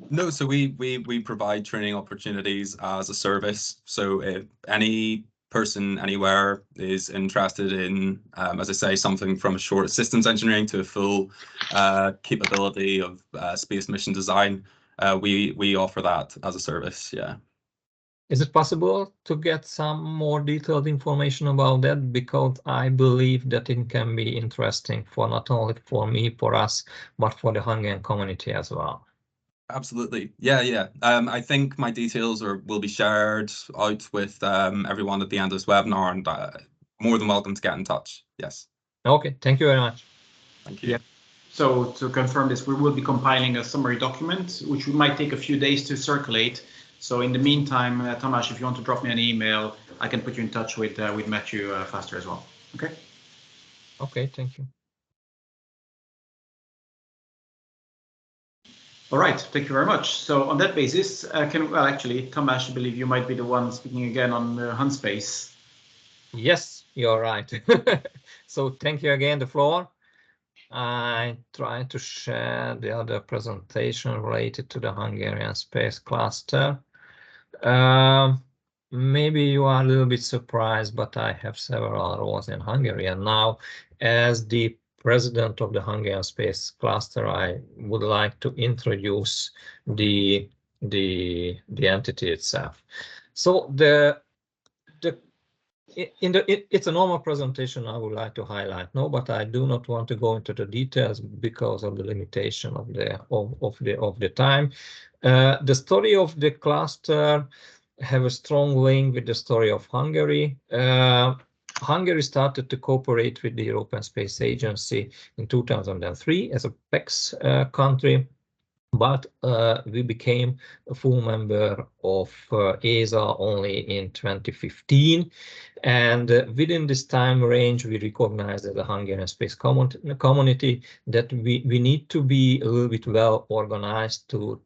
Speaker 7: No, so we provide training opportunities as a service. So if any person anywhere is interested in, as I say, something from a short systems engineering to a full capability of space mission design, we offer that as a service. Yeah.
Speaker 6: Is it possible to get some more detailed information about that? Because I believe that it can be interesting for not only for me, for us, but for the Hungarian community as well.
Speaker 7: Absolutely. Yeah. I think my details will be shared out with everyone at the end of this webinar, and more than welcome to get in touch. Yes.
Speaker 6: Okay, thank you very much.
Speaker 7: Thank you.
Speaker 3: Yeah. So to confirm this, we will be compiling a summary document, which might take a few days to circulate. So in the meantime, Tamás, if you want to drop me an email, I can put you in touch with Matthew faster as well. Okay.
Speaker 6: Okay, thank you.
Speaker 3: All right, thank you very much. So on that basis, actually, Tomasz, I believe you might be the one speaking again on HunSpace.
Speaker 6: Yes, you're right. So thank you again, the floor. I try to share the other presentation related to the Hungarian space cluster. Maybe you are a little bit surprised, but I have several roles in Hungary, and now as the president of the Hungarian space cluster, I would like to introduce the entity itself. So it's a normal presentation I would like to highlight, no, but I do not want to go into the details because of the limitation of the time. The story of the cluster have a strong link with the story of Hungary. Hungary started to cooperate with the European Space Agency in 2003 as a PEX country. But we became a full member of ESA only in 2015. And within this time range, we recognized as a Hungarian space community that we need to be a little bit well organized to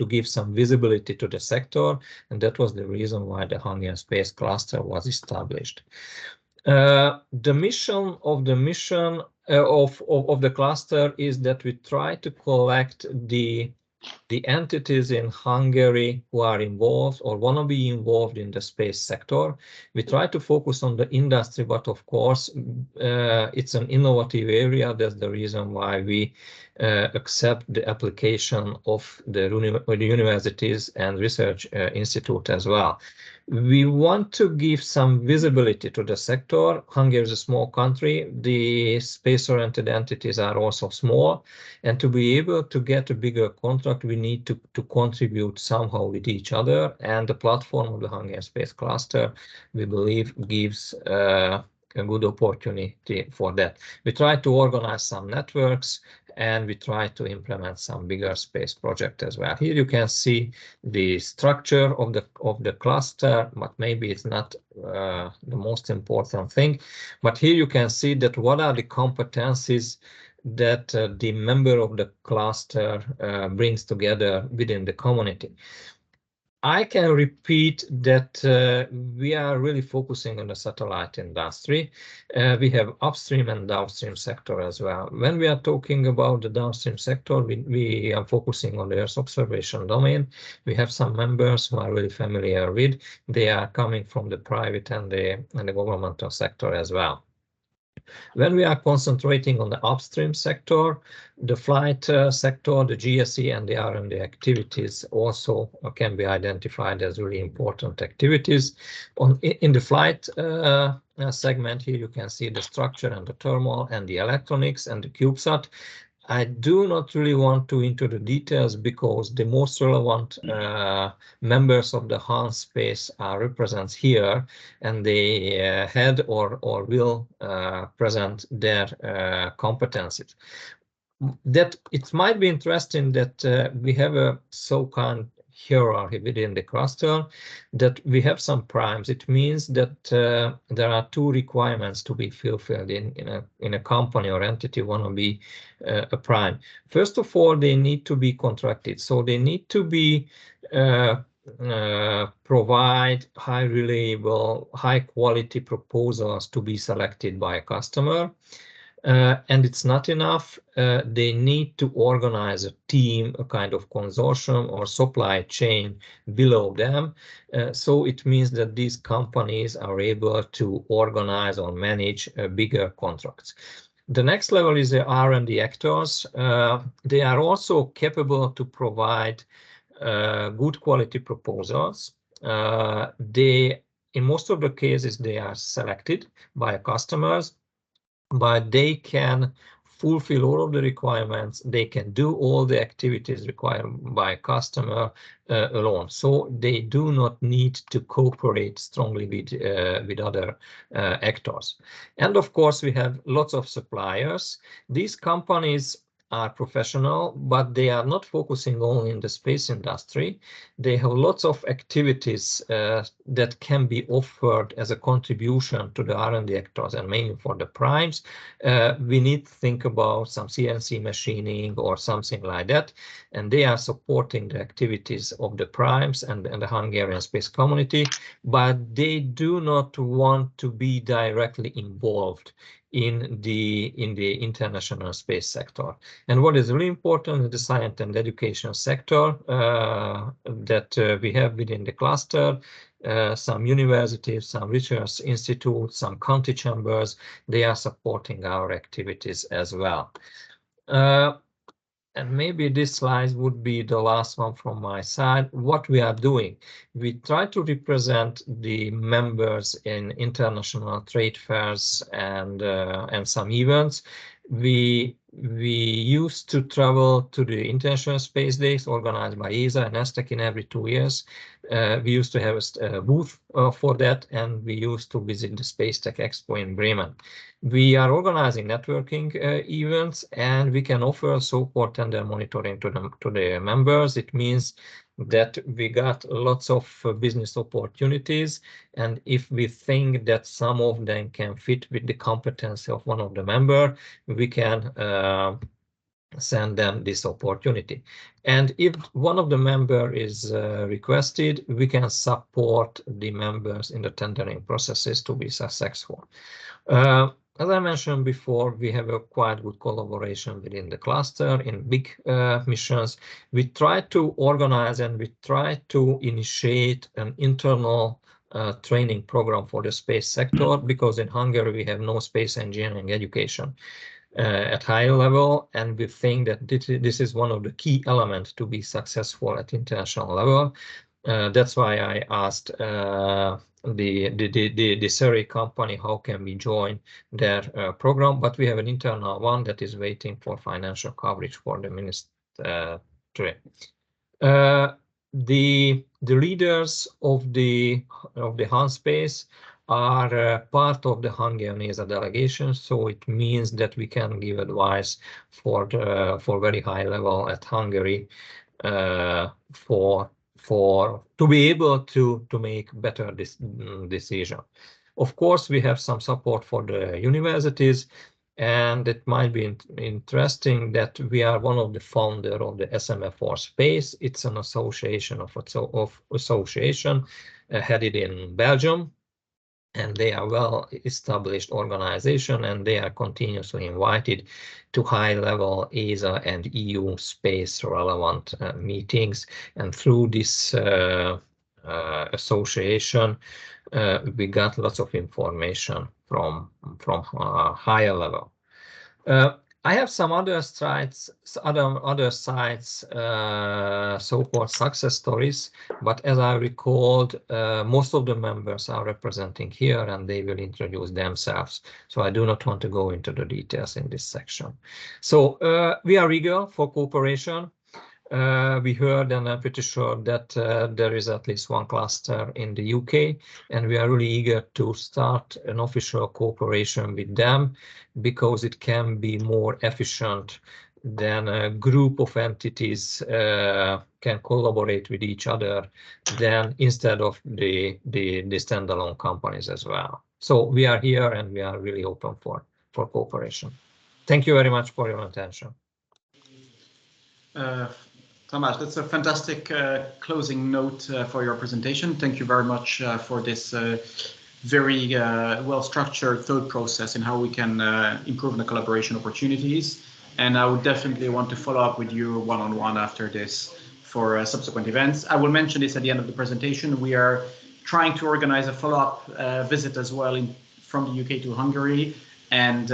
Speaker 6: give some visibility to the sector. And that was the reason why the Hungarian space cluster was established. The mission of the cluster is that we try to collect the entities in Hungary who are involved or want to be involved in the space sector. We try to focus on the industry, but of course, it's an innovative area. That's the reason why we accept the application of the universities and research institute as well. We want to give some visibility to the sector. Hungary is a small country. The space-oriented entities are also small. And to be able to get a bigger contract, we need to contribute somehow with each other. And the platform of the Hungarian Space Cluster, we believe, gives a good opportunity for that. We try to organize some networks, and we try to implement some bigger space project as well. Here you can see the structure of the cluster, but maybe it's not the most important thing. But here you can see that what are the competencies that the member of the cluster brings together within the community. I can repeat that we are really focusing on the satellite industry. We have upstream and downstream sector as well. When we are talking about the downstream sector, we are focusing on the Earth observation domain. We have some members who are really familiar with. They are coming from the private and the governmental sector as well. When we are concentrating on the upstream sector, the flight sector, the GSE and the R&D activities also can be identified as really important activities. In the flight segment here, you can see the structure and the thermal and the electronics and the CubeSat. I do not really want to into the details because the most relevant members of the HunSpace are represented here, and they had or will present their competencies. That it might be interesting that we have a so-called hierarchy within the cluster, that we have some primes. It means that there are two requirements to be fulfilled in a company or entity want to be a prime. First of all, they need to be contracted, so they need to be provide high reliable, high quality proposals to be selected by a customer. And it's not enough. They need to organize a team, a kind of consortium or supply chain below them. So it means that these companies are able to organize or manage bigger contracts. The next level is the R&D actors. They are also capable to provide good quality proposals. In most of the cases, they are selected by customers, but they can fulfill all of the requirements. They can do all the activities required by a customer alone. So they do not need to cooperate strongly with other actors. And of course, we have lots of suppliers. These companies are professional, but they are not focusing only in the space industry. They have lots of activities that can be offered as a contribution to the R&D actors, and mainly for the primes. We need to think about some CNC machining or something like that, and they are supporting the activities of the primes and the Hungarian space community, but they do not want to be directly involved in the international space sector. And what is really important is the science and education sector that we have within the cluster. Some universities, some research institutes, some county chambers, they are supporting our activities as well. And maybe this slide would be the last one from my side. What we are doing, we try to represent the members in international trade fairs and some events. We used to travel to the International Space Days organized by ESA and ESTEC every 2 years. We used to have a booth for that, and we used to visit the Space Tech Expo in Bremen. We are organizing networking events, and we can offer support and monitoring to the members. It means that we got lots of business opportunities, and if we think that some of them can fit with the competence of one of the members, we can send them this opportunity. And if one of the member is requested, we can support the members in the tendering processes to be successful. As I mentioned before, we have a quite good collaboration within the cluster in big missions. We try to organize and we try to initiate an internal training program for the space sector, because in Hungary we have no space engineering education at high level, and we think that this is one of the key elements to be successful at international level. That's why I asked the Surrey company how can we join their program, but we have an internal one that is waiting for financial coverage for the ministry. The leaders of the HunSpace are part of the Hungarian ESA delegation, so it means that we can give advice for very high level at Hungary to be able to make better decision. Of course, we have some support for the universities, and it might be interesting that we are one of the founder of the SMF4 Space. It's an association headed in Belgium, and they are well-established organization, and they are continuously invited to high-level ESA and EU space-relevant meetings. And through this association, we got lots of information from higher level. I have some other slides, other sites, so-called success stories, but as I recalled, most of the members are representing here, and they will introduce themselves. So I do not want to go into the details in this section. So we are eager for cooperation. We heard, and I'm pretty sure that there is at least one cluster in the UK, and we are really eager to start an official cooperation with them, because it can be more efficient than a group of entities can collaborate with each other than instead of the standalone companies as well. So we are here, and we are really open for cooperation. Thank you very much for your attention.
Speaker 3: Tamás, that's a fantastic closing note for your presentation. Thank you very much for this very well-structured thought process in how we can improve the collaboration opportunities. And I would definitely want to follow up with you one-on-one after this for subsequent events. I will mention this at the end of the presentation. We are trying to organize a follow-up visit as well from the UK to Hungary, and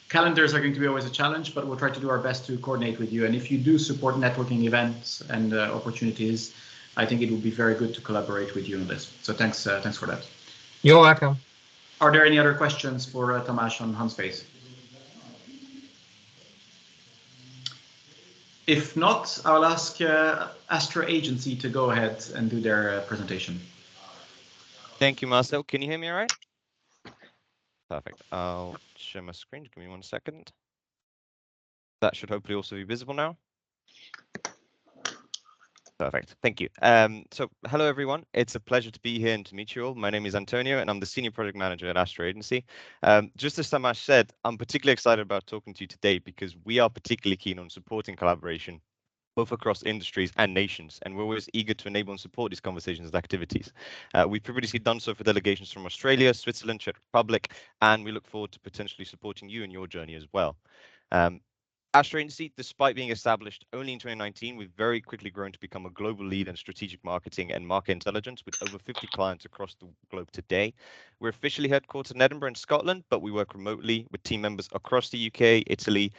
Speaker 3: calendars are going to be always a challenge, but we'll try to do our best to coordinate with you. And if you do support networking events and opportunities, I think it would be very good to collaborate with you on this. So thanks for that.
Speaker 6: You're welcome.
Speaker 3: Are there any other questions for Tamás on HunSpace? If not, I'll ask Astra Agency to go ahead and do their presentation.
Speaker 8: Thank you, Marcel. Can you hear me all right? Perfect. I'll share my screen. Give me 1 second. That should hopefully also be visible now. Perfect. Thank you. So hello, everyone. It's a pleasure to be here and to meet you all. My name is Antonio, and I'm the Senior Project Manager at Astra Agency. Just as Samash said, I'm particularly excited about talking to you today because we are particularly keen on supporting collaboration both across industries and nations, and we're always eager to enable and support these conversations and activities. We've previously done so for delegations from Australia, Switzerland, Czech Republic, and we look forward to potentially supporting you in your journey as well. Astra Agency, despite being established only in 2019, we've very quickly grown to become a global lead in strategic marketing and market intelligence with over 50 clients across the globe today. We're officially headquartered in Edinburgh in Scotland, but we work remotely with team members across the UK, Italy,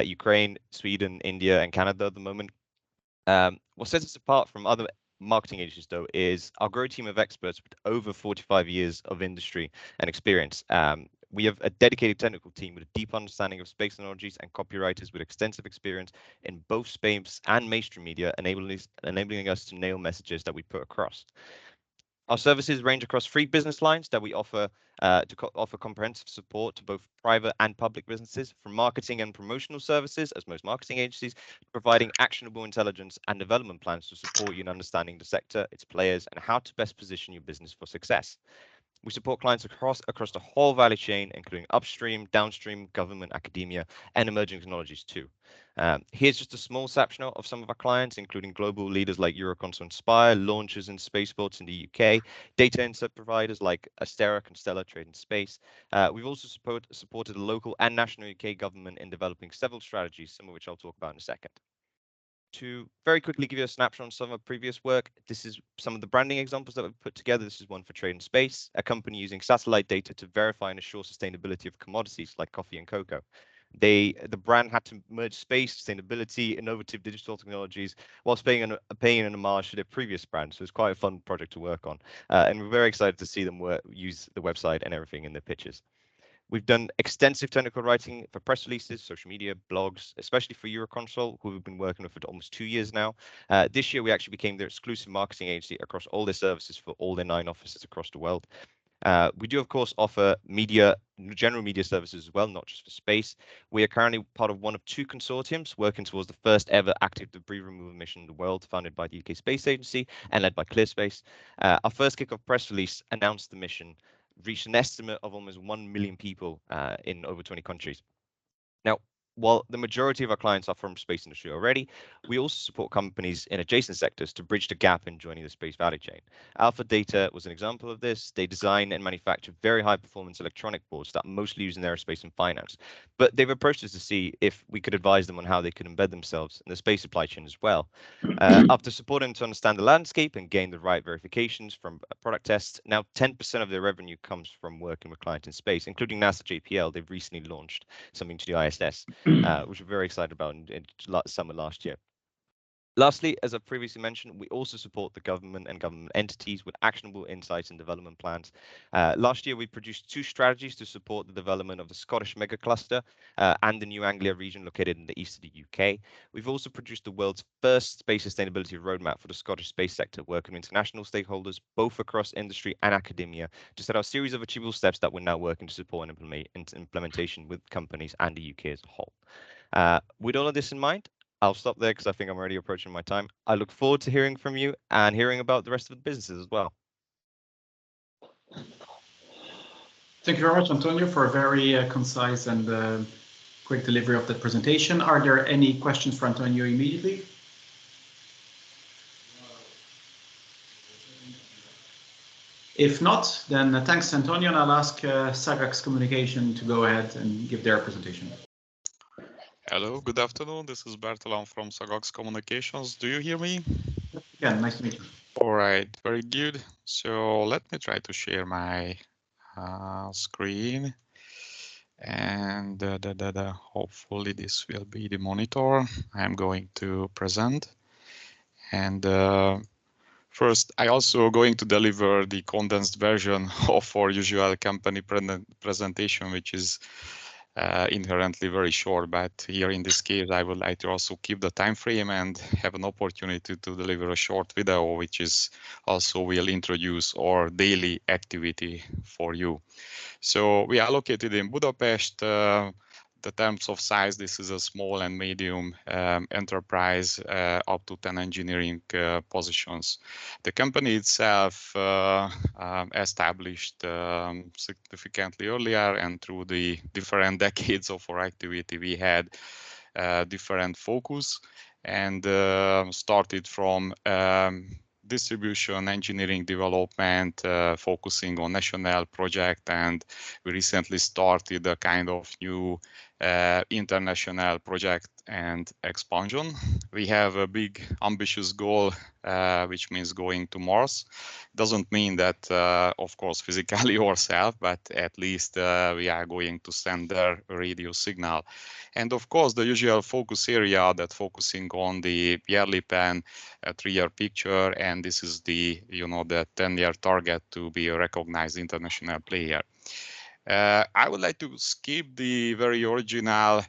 Speaker 8: Ukraine, Sweden, India, and Canada at the moment. What sets us apart from other marketing agencies, though, is our growing team of experts with over 45 years of industry and experience. We have a dedicated technical team with a deep understanding of space technologies and copywriters with extensive experience in both space and mainstream media, enabling us to nail messages that we put across. Our services range across 3 business lines that we offer offer comprehensive support to both private and public businesses, from marketing and promotional services, as most marketing agencies, providing actionable intelligence and development plans to support you in understanding the sector, its players, and how to best position your business for success. We support clients across the whole value chain, including upstream, downstream, government, academia, and emerging technologies too. Here's just a small snapshot of some of our clients, including global leaders like Euroconsult Inspire, launchers in spaceports in the UK, data insight providers like Astera, Constellar, Trade and Space. We've also supported the local and national UK government in developing several strategies, some of which I'll talk about in a second. To very quickly give you a snapshot on some of our previous work, this is some of the branding examples that we've put together. This is one for Trade and Space, a company using satellite data to verify and assure sustainability of commodities like coffee and cocoa. The brand had to merge space, sustainability, innovative digital technologies, whilst paying an homage to their previous brand. So it's quite a fun project to work on, and we're very excited to see them use the website and everything in their pitches. We've done extensive technical writing for press releases, social media, blogs, especially for Euroconsult, who we've been working with for almost 2 years now. This year, we actually became their exclusive marketing agency across all their services for all their 9 offices across the world. We do, of course, offer general media services as well, not just for space. We are currently part of one of 2 consortiums working towards the first ever active debris removal mission in the world, founded by the UK Space Agency and led by ClearSpace. Our first kickoff press release announced the mission reached an estimate of almost 1 million people in over 20 countries. Now, while the majority of our clients are from space industry already, we also support companies in adjacent sectors to bridge the gap in joining the space value chain. Alpha Data was an example of this. They design and manufacture very high performance electronic boards that are mostly used in aerospace and finance. But they've approached us to see if we could advise them on how they could embed themselves in the space supply chain as well. After supporting them to understand the landscape and gain the right verifications from product tests, now 10% of their revenue comes from working with clients in space, including NASA JPL. They've recently launched something to the ISS. Which we're very excited about in summer last year. Lastly, as I previously mentioned, we also support the government and government entities with actionable insights and development plans. Last year, we produced 2 strategies to support the development of the Scottish mega cluster and the New Anglia region located in the east of the UK. We've also produced the world's first space sustainability roadmap for the Scottish space sector, working with international stakeholders, both across industry and academia, to set out a series of achievable steps that we're now working to support and implementation with companies and the UK as a whole. With all of this in mind, I'll stop there because I think I'm already approaching my time. I look forward to hearing from you and hearing about the rest of the businesses as well.
Speaker 3: Thank you very much, Antonio, for a very concise and quick delivery of the presentation. Are there any questions for Antonio immediately? If not, then thanks, Antonio, and I'll ask Sagax Communication to go ahead and give their presentation.
Speaker 9: Hello, good afternoon. This is Bertalan from Sagax Communications. Do you hear me?
Speaker 3: Yeah, nice to meet you.
Speaker 9: All right, very good. So let me try to share my screen, and hopefully this will be the monitor I'm going to present. And first, I also going to deliver the condensed version of our usual company presentation, which is inherently very short, but here in this case I would like to also keep the time frame and have an opportunity to deliver a short video, which is also will introduce our daily activity for you. So we are located in Budapest. the terms of size, this is a small and medium enterprise up to 10 engineering positions. The company itself established significantly earlier, and through the different decades of our activity, we had different focus, and started from distribution, engineering development, focusing on national project, and we recently started a kind of new international project and expansion. We have a big ambitious goal, which means going to Mars. Doesn't mean that, of course, physically ourselves, but at least we are going to send their radio signal. And of course, the usual focus area that focusing on the yearly plan, 3-year picture, and this is the, the 10-year target to be a recognized international player. I would like to skip the very original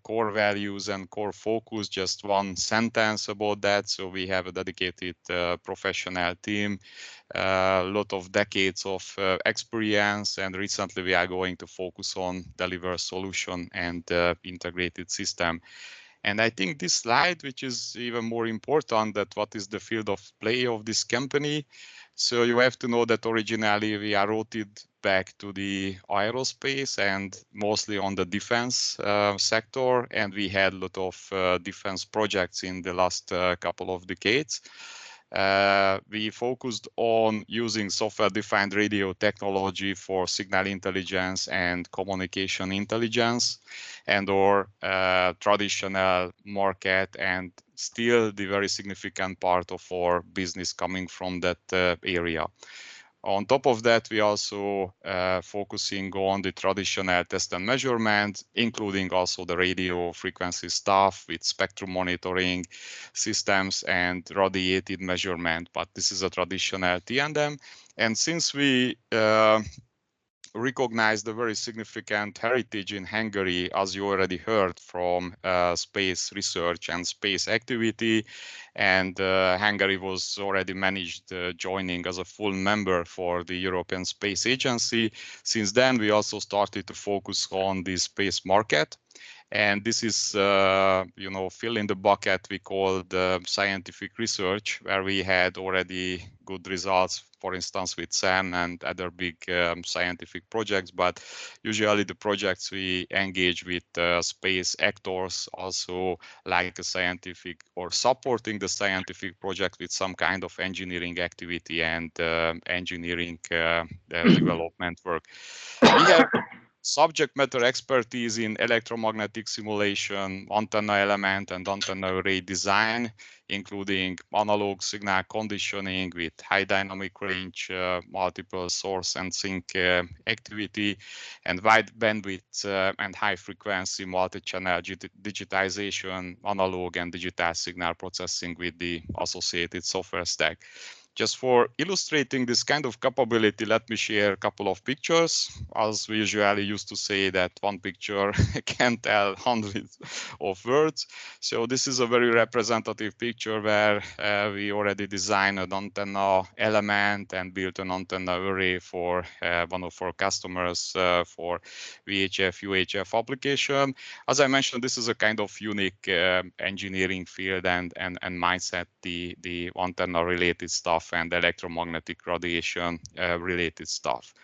Speaker 9: core values and core focus, just one sentence about that. So we have a dedicated professional team, a lot of decades of experience, and recently we are going to focus on deliver solution and integrated system. And I think this slide, which is even more important, that what is the field of play of this company. So you have to know that originally we are rooted back to the aerospace and mostly on the defense sector, and we had a lot of defense projects in the last couple of decades. We focused on using software-defined radio technology for signal intelligence and communication intelligence, and or traditional market, and still the very significant part of our business coming from that area. On top of that, we also focusing on the traditional test and measurement, including also the radio frequency stuff with spectrum monitoring systems and radiated measurement. But this is a traditional T&M. And since we recognize the very significant heritage in Hungary, as you already heard from space research and space activity, and Hungary was already managed joining as a full member for the European Space Agency. Since then, we also started to focus on the space market. And this is, fill in the bucket we call the scientific research, where we had already good results, for instance, with SAM and other big scientific projects. But usually the projects we engage with space actors, also like a scientific or supporting the scientific project with some kind of engineering activity and engineering development work. We have subject matter expertise in electromagnetic simulation, antenna element and antenna array design, including analog signal conditioning with high dynamic range, multiple source and sink activity, and wide bandwidth and high frequency multi-channel digitization, analog and digital signal processing with the associated software stack. Just for illustrating this kind of capability, let me share a couple of pictures. As we usually used to say that one picture can tell hundreds of words. So this is a very representative picture where we already designed an antenna element and built an antenna array for one of our customers for VHF, UHF application. As I mentioned, this is a kind of unique engineering field and mindset, the antenna related stuff and electromagnetic radiation related stuff.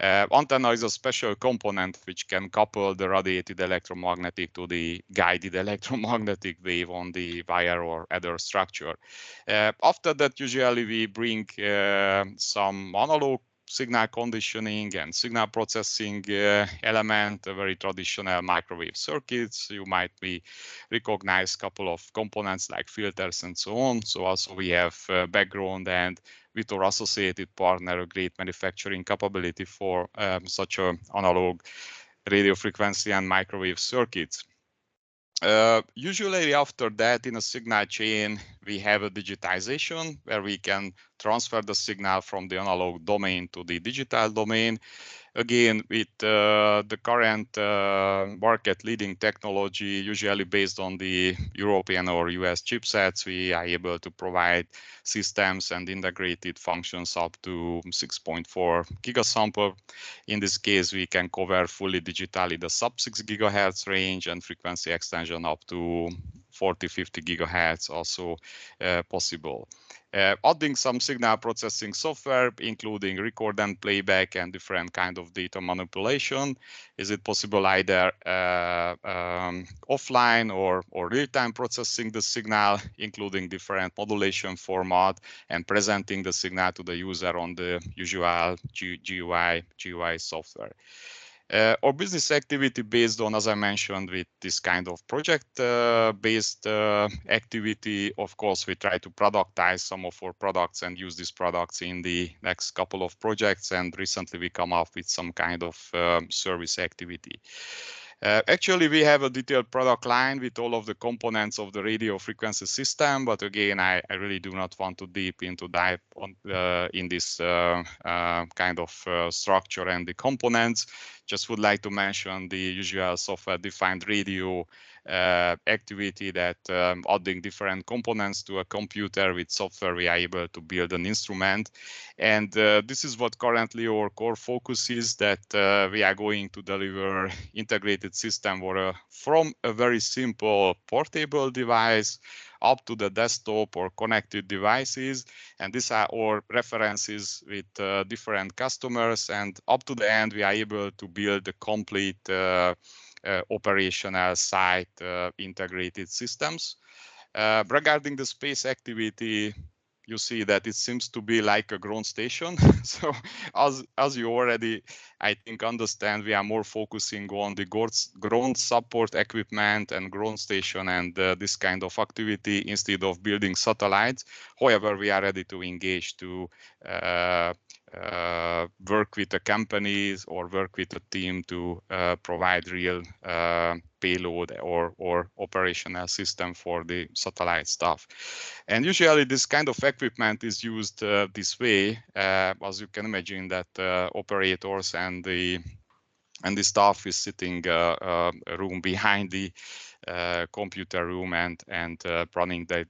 Speaker 9: Antenna is a special component which can couple the radiated electromagnetic to the guided electromagnetic wave on the wire or other structure. After that, usually we bring some analog signal conditioning and signal processing element, a very traditional microwave circuits. You might be recognize a couple of components like filters and so on. So also we have background and with our associated partner, a great manufacturing capability for such an analog radio frequency and microwave circuits. Usually after that, in a signal chain, we have a digitization where we can transfer the signal from the analog domain to the digital domain. again, with the current market leading technology, usually based on the European or US chipsets, we are able to provide systems and integrated functions up to 6.4 gigasample. In this case, we can cover fully digitally the sub 6 gigahertz range and frequency extension up to 40-50 gigahertz also possible. Adding some signal processing software, including record and playback and different kind of data manipulation. Is it possible either offline or real-time processing the signal, including different modulation format and presenting the signal to the user on the usual GUI software. Our business activity based on, as I mentioned, with this kind of project-based activity, of course, we try to productize some of our products and use these products in the next couple of projects. And recently we come up with some kind of service activity. Actually, we have a detailed product line with all of the components of the radio frequency system. But again, I really do not want to dive on in this kind of structure and the components. Just would like to mention the usual software-defined radio activity that adding different components to a computer with software, we are able to build an instrument. And this is what currently our core focus is, that we are going to deliver integrated system from a very simple portable device up to the desktop or connected devices. And these are our references with different customers. And up to the end, we are able to build a complete operational site integrated systems. Regarding the space activity, you see that it seems to be like a ground station. So as you already, I think, understand, we are more focusing on the ground support equipment and ground station and this kind of activity instead of building satellites. However, we are ready to engage to work with the companies or work with a team to provide real payload or operational system for the satellite stuff. And usually this kind of equipment is used this way, as you can imagine, that operators and the staff is sitting a room behind the computer room and running their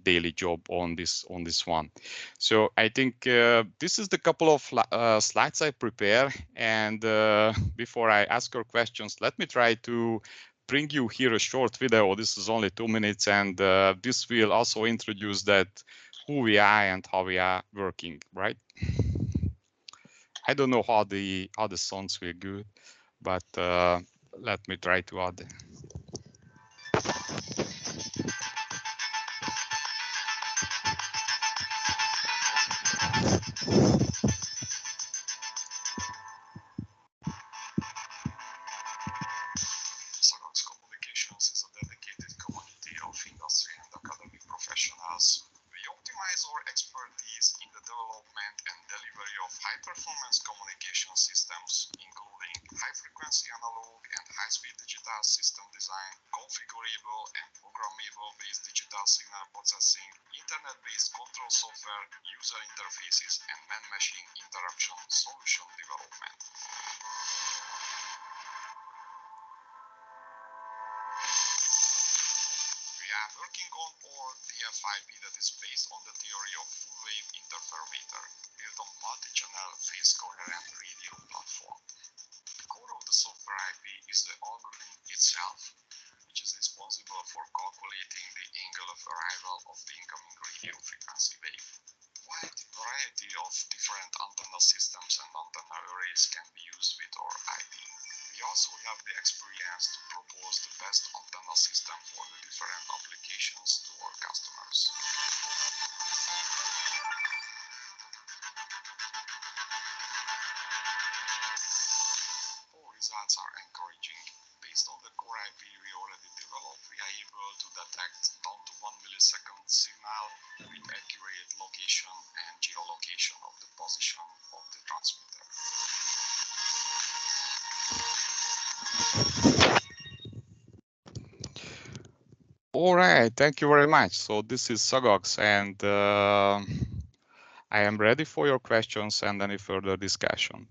Speaker 9: daily job on this one. So I think this is the couple of slides I prepare. And before I ask your questions, let me try to bring you here a short video. This is only 2 minutes, and this will also introduce that who we are and how we are working, right? I don't know how the sounds will good, but let me try to add. Communications is a dedicated community of industry and academic professionals. We optimize our expertise in the development and delivery of high-performance communication systems, including high-frequency analog and high-speed digital system design, configurable and programmable-based digital signal processing, internet-based control software, user interfaces, and man-machine interaction solution development. We are working on our DFIP that is based on the theory of full-wave interferometer, built on multi-channel phase coherent radio platform. The core of the software IP is the algorithm itself, which is responsible for calculating the angle of arrival of the incoming radio frequency wave. Wide variety of different antenna systems and antenna arrays can be used with our IP. We also have the experience to propose the best antenna system for the different applications to our customers. All results are encouraging. Based on the core IP we already developed, we are able to detect down to 1 millisecond signal with accurate location and geolocation of the position of the transmitter. All right, thank you very much. So this is Sagax, and I am ready for your questions and any further discussion.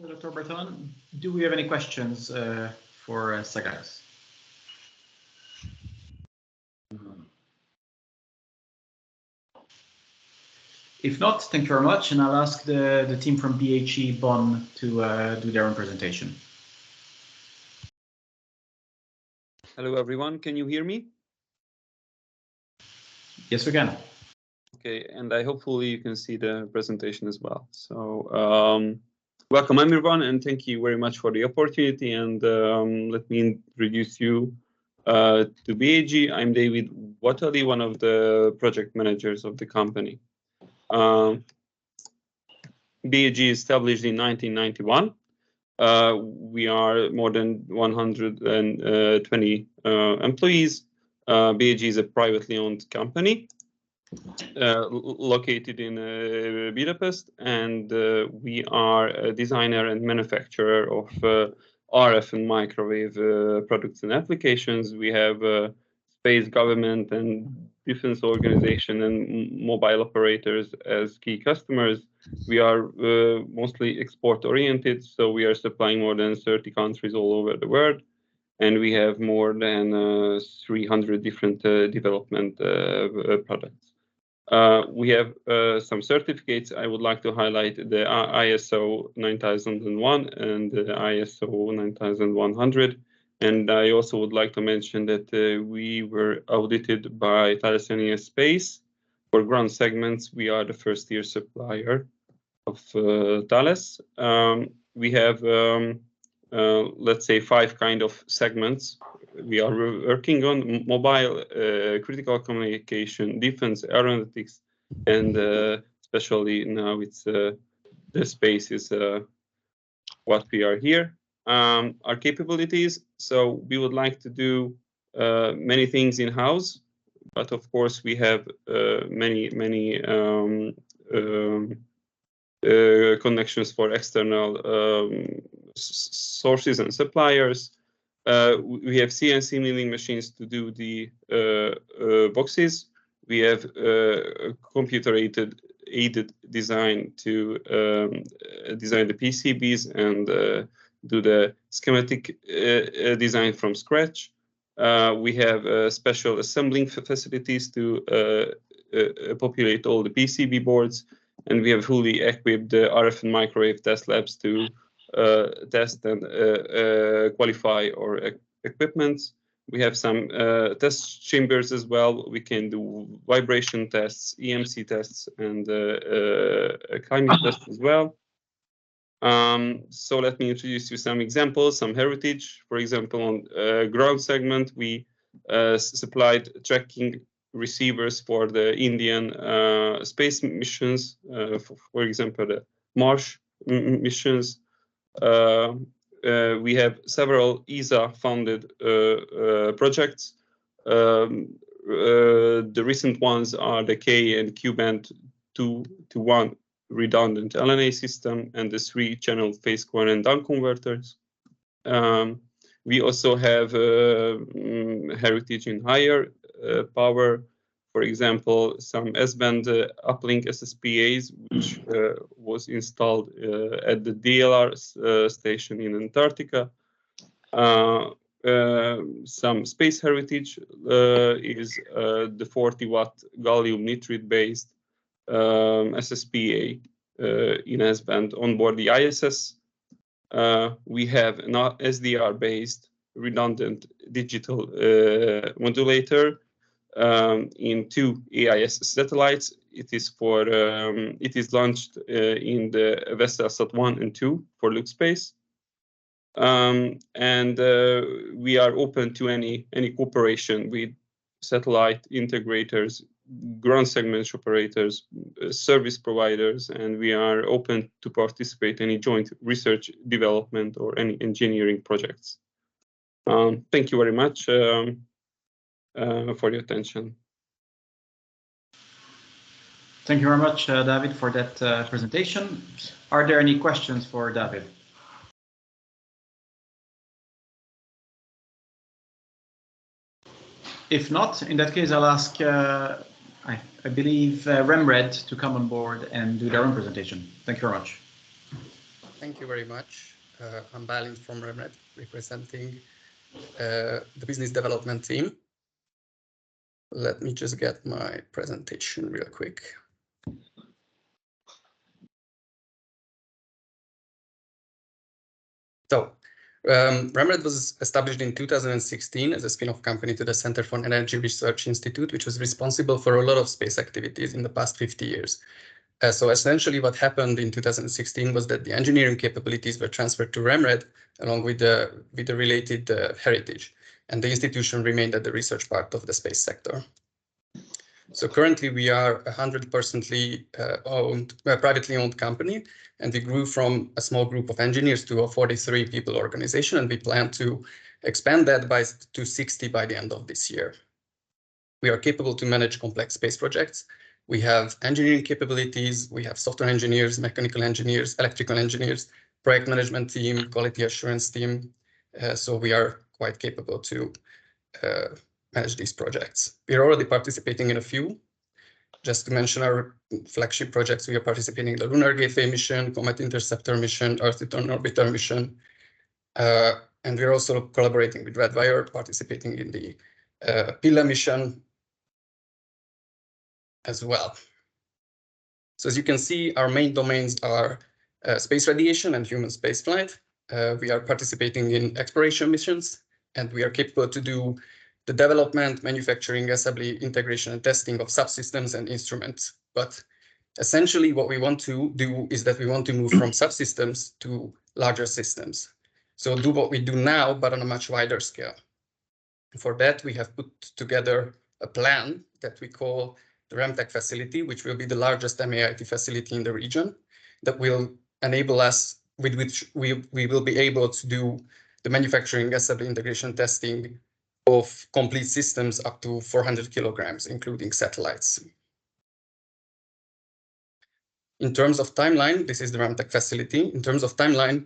Speaker 3: Dr. Berthelon. Do we have any questions for Sagaris? If not, thank you very much, and I'll ask the team from BHE Bonn to do their own presentation.
Speaker 10: Hello, everyone. Can you hear me?
Speaker 3: Yes, we can.
Speaker 10: Okay, and hopefully you can see the presentation as well. So welcome, everyone, and thank you very much for the opportunity. And let me introduce you to BHE. I'm David Wattali, one of the project managers of the company. BHE established in 1991. We are more than 120 employees. BHE is a privately owned company located in Budapest, and we are a designer and manufacturer of RF and microwave products and applications. We have space, government, and defense organization and mobile operators as key customers. We are mostly export oriented, so we are supplying more than 30 countries all over the world, and we have more than 300 different development products. We have some certificates. I would like to highlight the ISO 9001 and the ISO 9100. And I also would like to mention that we were audited by Thales Space. For ground segments, we are the first-tier supplier of Thales. We have, let's say, 5 kind of segments we are working on: mobile, critical communication, defense, aeronautics, and especially now it's the space is what we are here. Our capabilities, so we would like to do many things in-house, but of course we have many connections for external sources and suppliers. We have CNC milling machines to do the boxes. We have computer-aided design to design the PCBs and do the schematic design from scratch. We have special assembling facilities to populate all the PCB boards, and we have fully equipped RF and microwave test labs to test and qualify our equipment. We have some test chambers as well. We can do vibration tests, EMC tests, and climate tests as well. So let me introduce you some examples, some heritage. For example, on ground segment, we supplied tracking receivers for the Indian space missions, for example, the Mars missions. We have several ESA-funded projects. The recent ones are the K and Q band 2-to-1 redundant LNA system and the 3-channel phase coherent down converters. We also have heritage in higher power. For example, some S-band uplink SSPAs, which was installed at the DLR station in Antarctica. Some space heritage is the 40-watt gallium nitride-based SSPA in S-band on board the ISS. We have an SDR-based redundant digital modulator in 2 AIS satellites. It is for it is launched in the Veselsat 1 and 2 for Luke Space, and we are open to any cooperation with satellite integrators, ground segment operators, service providers, and we are open to participate in any joint research development or any engineering projects. Thank you very much for your attention.
Speaker 3: Thank you very much, David, for that presentation. Are there any questions for David? If not, in that case, I'll ask, I believe, Remred to come on board and do their own presentation. Thank you very much.
Speaker 11: thank you very much. I'm Balint from Remred, representing the business development team. Let me just get my presentation real quick. So, Remred was established in 2016 as a spin-off company to the Center for Energy Research Institute, which was responsible for a lot of space activities in the past 50 years. So essentially what happened in 2016 was that the engineering capabilities were transferred to Remred along with the related heritage, and the institution remained at the research part of the space sector. So currently we are a 100% privately owned company, and we grew from a small group of engineers to a 43 people organization, and we plan to expand that to 60 by the end of this year. We are capable to manage complex space projects. We have engineering capabilities, we have software engineers, mechanical engineers, electrical engineers, project management team, quality assurance team. So we are quite capable to manage these projects. We are already participating in a few. Just to mention our flagship projects, we are participating in the Lunar Gateway mission, Comet Interceptor mission, Earth Return Orbiter mission. And we're also collaborating with Redwire, participating in the PILA mission as well. So as you can see, our main domains are space radiation and human spaceflight. We are participating in exploration missions, and we are capable to do the development, manufacturing, assembly, integration, and testing of subsystems and instruments. But essentially what we want to do is that we want to move from subsystems to larger systems. So do what we do now, but on a much wider scale. For that, we have put together a plan that we call the RemTech facility, which will be the largest MAIT facility in the region, that will enable us, with which we will be able to do the manufacturing, assembly, integration, testing of complete systems up to 400 kilograms, including satellites. In terms of timeline, this is the RemTech facility. In terms of timeline,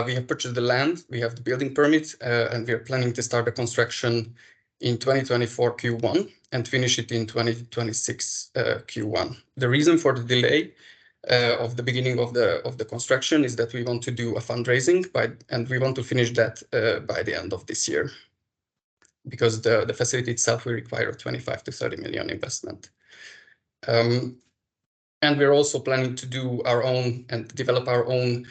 Speaker 11: we have purchased the land, we have the building permit, and we are planning to start the construction in 2024 Q1 and finish it in 2026 Q1. The reason for the delay of the beginning of the construction is that we want to do a fundraising and we want to finish that by the end of this year, because the facility itself will require a 25 to 30 million investment. And we're also planning to do our own and develop our own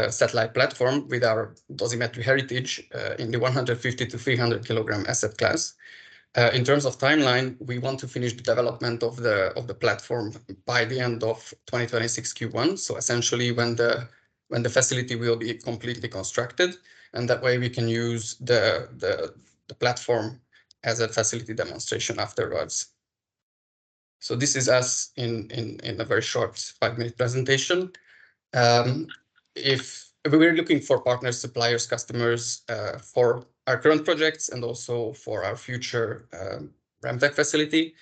Speaker 11: satellite platform with our dosimetry heritage in the 150 to 300 kilogram asset class. In terms of timeline, we want to finish the development of the platform by the end of 2026 Q1. So essentially when the facility will be completely constructed, and that way we can use the platform as a facility demonstration afterwards. So this is us in a very short 5-minute presentation. If we're looking for partners, suppliers, customers for our current projects and also for our future RemTech facility.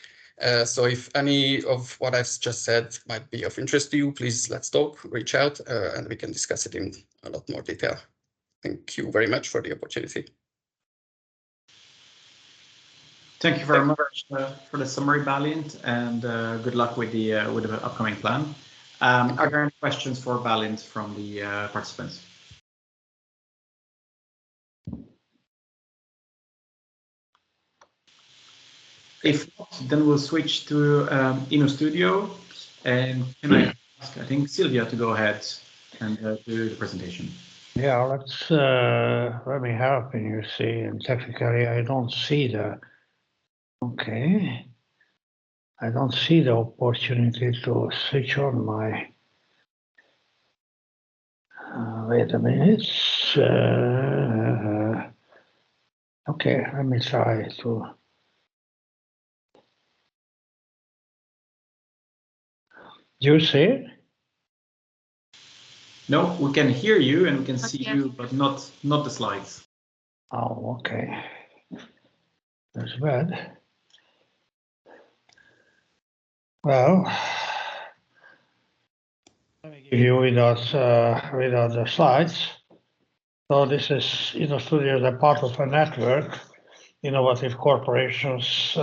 Speaker 11: So if any of what I've just said might be of interest to you, please let's talk, reach out, and we can discuss it in a lot more detail. Thank you very much for the opportunity.
Speaker 3: Thank you very much for the summary, Balint, and good luck with the upcoming plan. Are there any questions for Balint from the participants? If not, then we'll switch to InnoStudio, and can I ask, I think, Sylvia to go ahead and do the presentation.
Speaker 12: Yeah, let me help. And you see, and technically I don't see the. Okay, I don't see the opportunity to switch on my. Wait a minute. Okay, let me try to. Do you see it?
Speaker 3: No, we can hear you and we can see you, but not the slides.
Speaker 12: Oh, okay. That's bad. Well, let me give you without the slides. So this is InnoStudio, the part of a network, innovative corporations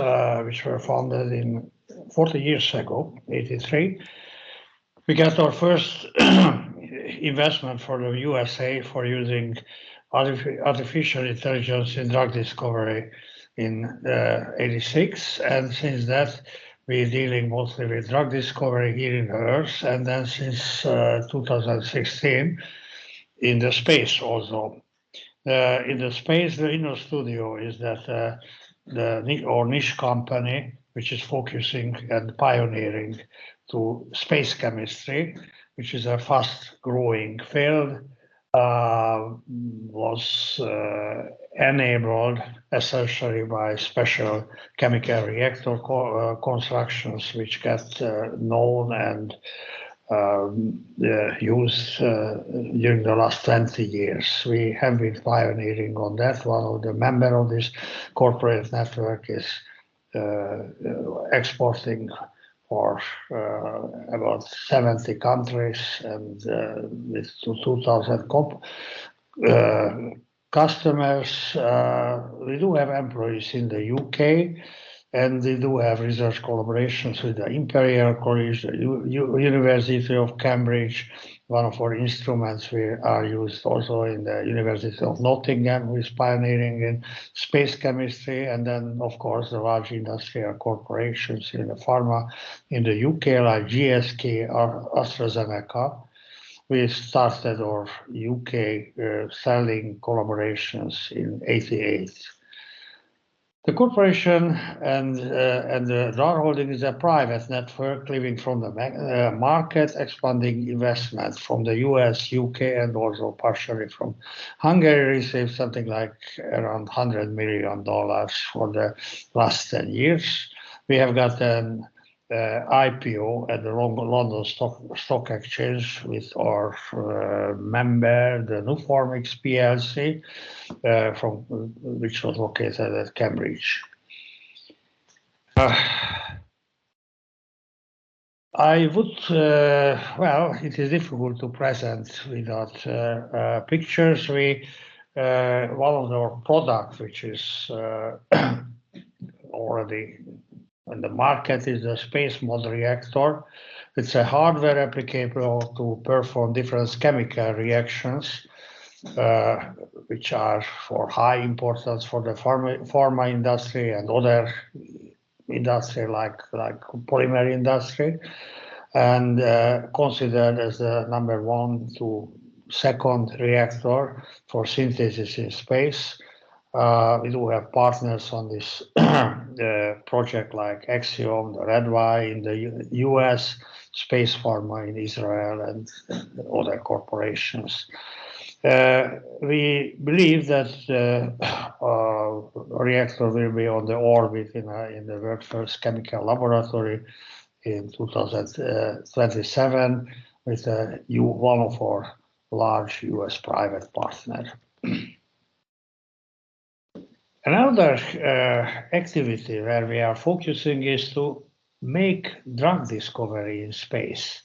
Speaker 12: which were founded in 40 years ago, 83. We got our first investment for the USA for using artificial intelligence in drug discovery in '86, and since that we're dealing mostly with drug discovery here in the Earth, and then since 2016 in the space also. In the space, the Inno Studio is that our niche company, which is focusing and pioneering to space chemistry, which is a fast-growing field, was enabled essentially by special chemical reactor constructions, which get known and used during the last 20 years. We have been pioneering on that. One of the members of this corporate network is exporting for about 70 countries and with 2,000 customers. We do have employees in the UK, and we do have research collaborations with the Imperial College, the University of Cambridge. One of our instruments are used also in the University of Nottingham, who is pioneering in space chemistry, and then, of course, the large industrial corporations in the pharma in the UK, like GSK or AstraZeneca. We started our UK selling collaborations in '88. The corporation and the DAR holding is a private network living from the market, expanding investment from the US, UK, and also partially from Hungary. Received something like around $100 million for the last 10 years. We have got an IPO at the London Stock Exchange with our member, the Nuformix PLC, which was located at Cambridge. I would, well, it is difficult to present without pictures. One of our products, which is already on the market, is the Space Mod Reactor. It's a hardware applicable to perform different chemical reactions, which are for high importance for the pharma industry and other industry like polymer industry, and considered as the number 1 to 2nd reactor for synthesis in space. We do have partners on this project like Axiom, the Redwire in the US, Space Pharma in Israel, and other corporations. We believe that the reactor will be on the orbit in the world's first chemical laboratory in 2027 with one of our large US private partners. Another activity where we are focusing is to make drug discovery in space.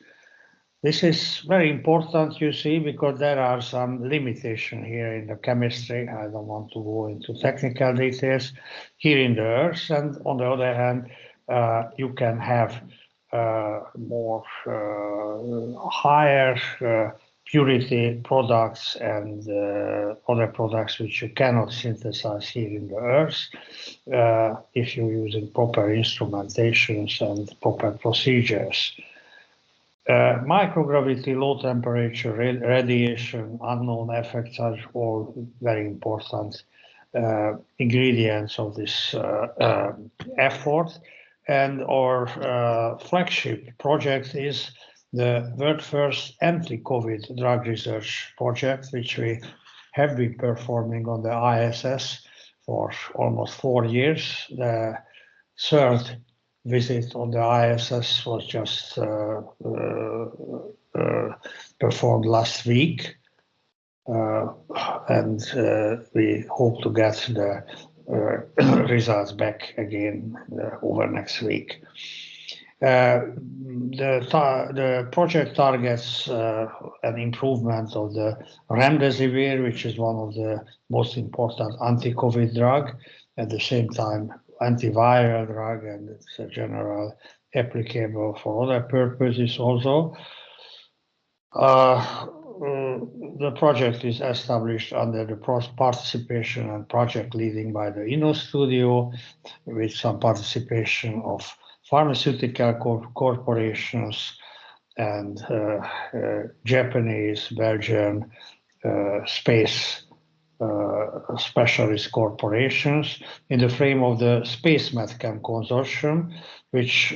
Speaker 12: This is very important, you see, because there are some limitations here in the chemistry. I don't want to go into technical details here in the Earth. And on the other hand, you can have more higher purity products and other products which you cannot synthesize here in the Earth if you're using proper instrumentations and proper procedures. Microgravity, low temperature, radiation, unknown effects are all very important ingredients of this effort. And our flagship project is the world's first anti-COVID drug research project, which we have been performing on the ISS for almost 4 years. The third visit on the ISS was just performed last week, and we hope to get the results back again over next week. The project targets an improvement of the remdesivir, which is one of the most important anti-COVID drug, at the same time antiviral drug, and it's a general applicable for other purposes also. the project is established under the participation and project leading by the Inno Studio, with some participation of pharmaceutical corporations and Japanese, Belgian space specialist corporations in the frame of the Space Medchem Consortium, which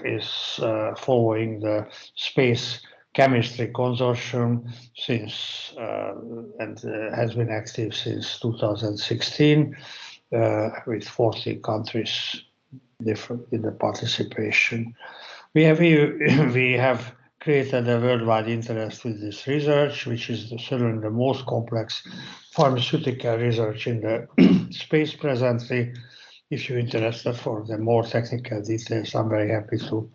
Speaker 12: is following the Space Chemistry Consortium since and has been active since 2016 with 40 countries different in the participation. We have created a worldwide interest with this research, which is certainly the most complex pharmaceutical research in the space presently. If you're interested for the more technical details, I'm very happy to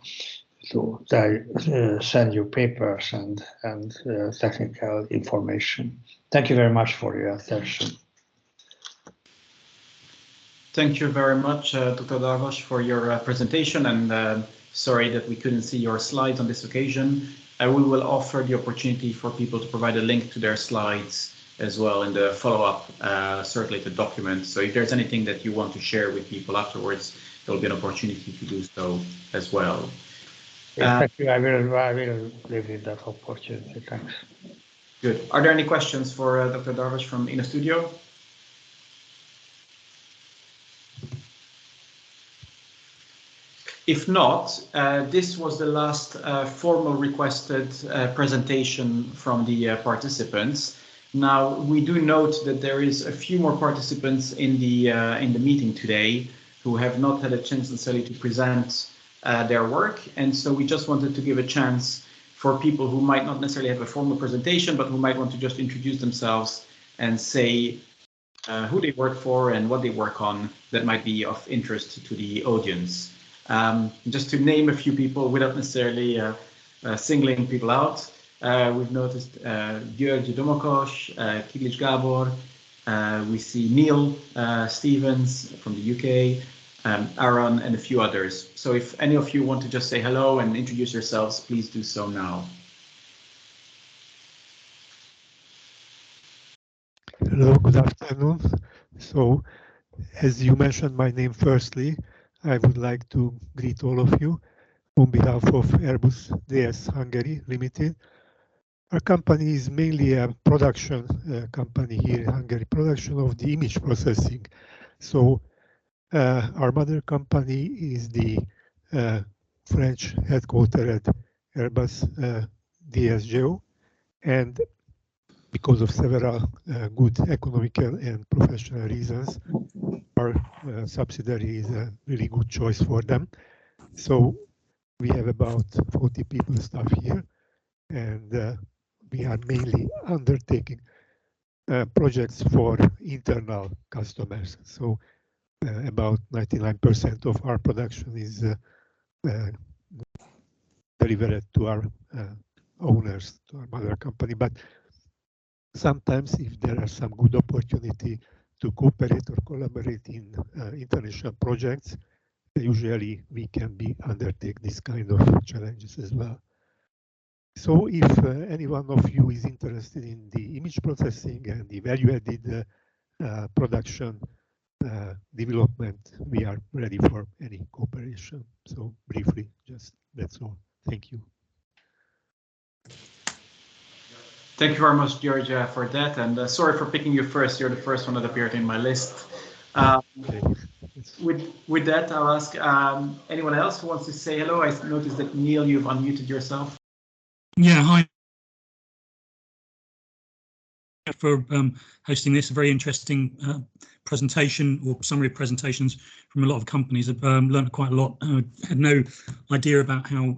Speaker 12: send you papers and technical information. Thank you very much for your attention.
Speaker 3: Thank you very much, Dr. Darvas, for your presentation, and sorry that we couldn't see your slides on this occasion. We will offer the opportunity for people to provide a link to their slides as well in the follow-up circulated document. So if there's anything that you want to share with people afterwards, there will be an opportunity to do so as well.
Speaker 12: Thank you. I will leave you that opportunity. Thanks.
Speaker 3: Good. Are there any questions for Dr. Darvas from Inno Studio? If not, this was the last formal requested presentation from the participants. Now, we do note that there is a few more participants in the meeting today who have not had a chance necessarily to present their work, and so we just wanted to give a chance for people who might not necessarily have a formal presentation, but who might want to just introduce themselves and say who they work for and what they work on that might be of interest to the audience. Just to name a few people without necessarily singling people out, we've noticed György Domokos, Kiglics Gábor, we see Neil Stevens from the UK, Aaron, and a few others. So if any of you want to just say hello and introduce yourselves, please do so now.
Speaker 13: Hello, good afternoon. So, as you mentioned my name firstly, I would like to greet all of you on behalf of Airbus DS Hungary Limited. Our company is mainly a production company here in Hungary, production of the image processing. So our mother company is the French headquartered Airbus DSGO, and because of several good economical and professional reasons, our subsidiary is a really good choice for them. So we have about 40 people staff here, and we are mainly undertaking projects for internal customers. So about 99% of our production is delivered to our owners, to our mother company. But sometimes if there are some good opportunity to cooperate or collaborate in international projects, usually we can undertake this kind of challenges as well. So if any one of you is interested in the image processing and the value-added production development, we are ready for any cooperation. So briefly, just that's all. Thank you.
Speaker 3: Thank you very much, Georgia, for that. And sorry for picking you first. You're the first one that appeared in my list.
Speaker 13: Okay.
Speaker 3: With that, I'll ask anyone else who wants to say hello. I noticed that Neil, you've unmuted yourself.
Speaker 14: Yeah, hi. For hosting this, a very interesting presentation or summary of presentations from a lot of companies. I've learned quite a lot. I had no idea about how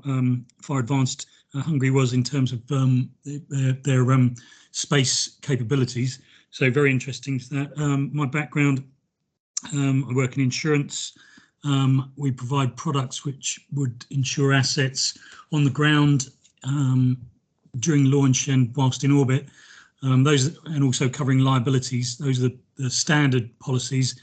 Speaker 14: far advanced Hungary was in terms of their space capabilities. So very interesting to that. My background, I work in insurance. We provide products which would insure assets on the ground during launch and whilst in orbit. Those, and also covering liabilities. Those are the standard policies.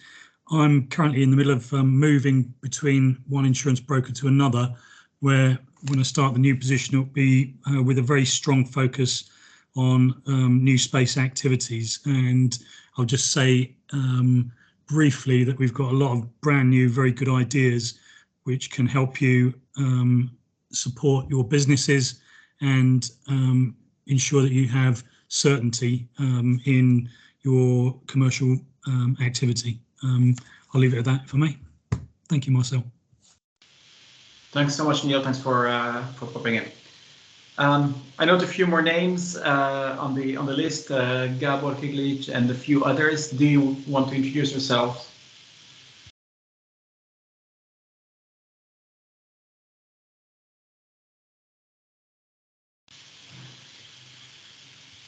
Speaker 14: I'm currently in the middle of moving between one insurance broker to another, where when I start the new position, it'll be with a very strong focus on new space activities. And I'll just say briefly that we've got a lot of brand new, very good ideas which can help you support your businesses and ensure that you have certainty in your commercial activity. I'll leave it at that, if I may. Thank you, Marcel.
Speaker 3: Thanks so much, Neil. Thanks for popping in. I note a few more names on the list, Gabor Kiglic and a few others. Do you want to introduce yourself?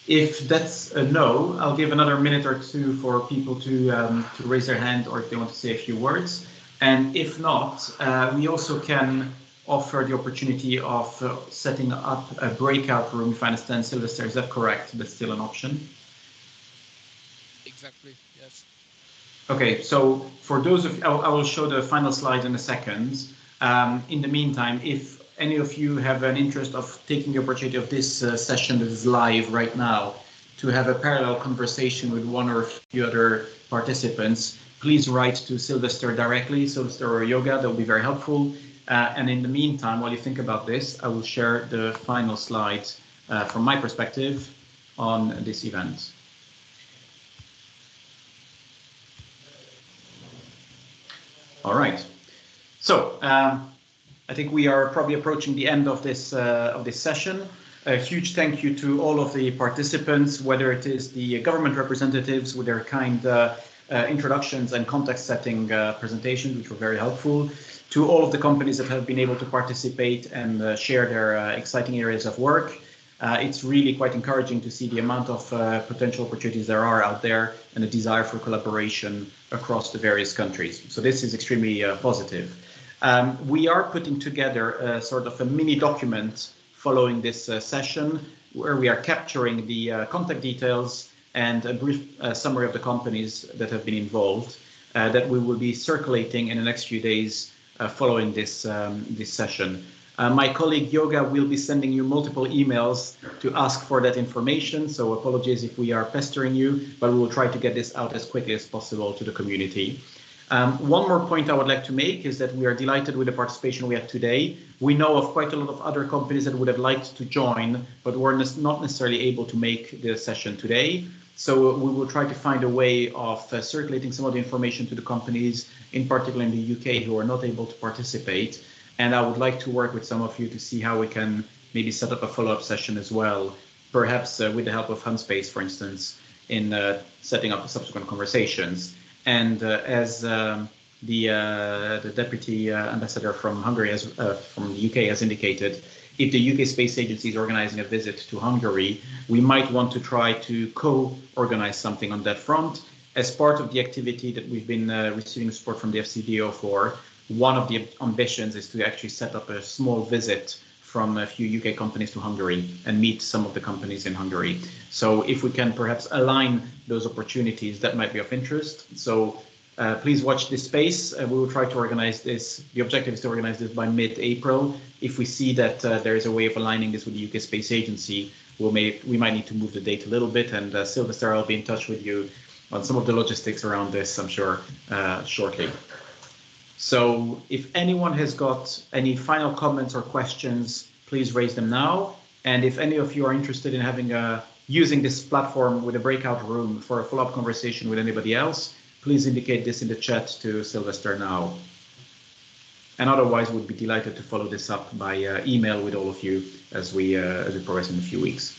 Speaker 3: If that's a no, I'll give another minute or two for people to raise their hand or if they want to say a few words. And if not, we also can offer the opportunity of setting up a breakout room, if I understand, Sylvester, is that correct? That's still an option?
Speaker 15: Exactly, yes.
Speaker 3: Okay, so for those of I will show the final slide in a second. In the meantime, if any of you have an interest of taking the opportunity of this session that is live right now to have a parallel conversation with one or a few other participants, please write to Sylvester directly, Sylvester or Yoga, that will be very helpful. And in the meantime, while you think about this, I will share the final slides from my perspective on this event. All right. So I think we are probably approaching the end of this session. A huge thank you to all of the participants, whether it is the government representatives with their kind introductions and context setting presentations, which were very helpful, to all of the companies that have been able to participate and share their exciting areas of work. It's really quite encouraging to see the amount of potential opportunities there are out there and the desire for collaboration across the various countries. So this is extremely positive. We are putting together a sort of a mini document following this session where we are capturing the contact details and a brief summary of the companies that have been involved that we will be circulating in the next few days following this session. My colleague Yoga will be sending you multiple emails to ask for that information, so apologies if we are pestering you, but we will try to get this out as quickly as possible to the community. One more point I would like to make is that we are delighted with the participation we had today. We know of quite a lot of other companies that would have liked to join, but were not necessarily able to make the session today. So we will try to find a way of circulating some of the information to the companies, in particular in the UK, who are not able to participate. And I would like to work with some of you to see how we can maybe set up a follow-up session as well, perhaps with the help of Hunspace, for instance, in setting up subsequent conversations. And as the deputy ambassador from Hungary, from the UK, has indicated, if the UK Space Agency is organizing a visit to Hungary, we might want to try to co-organize something on that front. As part of the activity that we've been receiving support from the FCDO for, one of the ambitions is to actually set up a small visit from a few UK companies to Hungary and meet some of the companies in Hungary. So if we can perhaps align those opportunities, that might be of interest. So please watch this space. We will try to organize this. The objective is to organize this by mid-April. If we see that there is a way of aligning this with the UK Space Agency, we might need to move the date a little bit. And Sylvester, I'll be in touch with you on some of the logistics around this, I'm sure, shortly. So if anyone has got any final comments or questions, please raise them now. And if any of you are interested in having using this platform with a breakout room for a follow-up conversation with anybody else, please indicate this in the chat to Sylvester now. And otherwise, we'd be delighted to follow this up by email with all of you as we progress in a few weeks.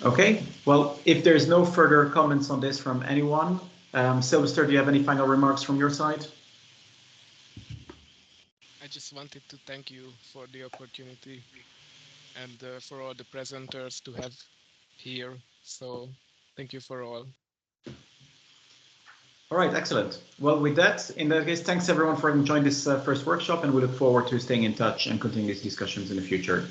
Speaker 3: Okay, well, if there's no further comments on this from anyone, Sylvester, do you have any final remarks from your side?
Speaker 15: I just wanted to thank you for the opportunity and for all the presenters to have here. So thank you for all.
Speaker 3: All right, excellent. Well, with that, in that case, thanks everyone for having joined this first workshop, and we look forward to staying in touch and continuing these discussions in the future.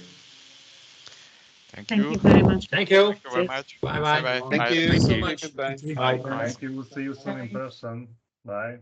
Speaker 9: Thank you
Speaker 16: very much.
Speaker 6: Thank you.
Speaker 9: Thank you very much.
Speaker 6: Bye-bye.
Speaker 9: Bye-bye.
Speaker 11: Thank you.
Speaker 6: Thanks so much.
Speaker 3: Bye.
Speaker 5: Thank you. We'll see you soon in person. Bye.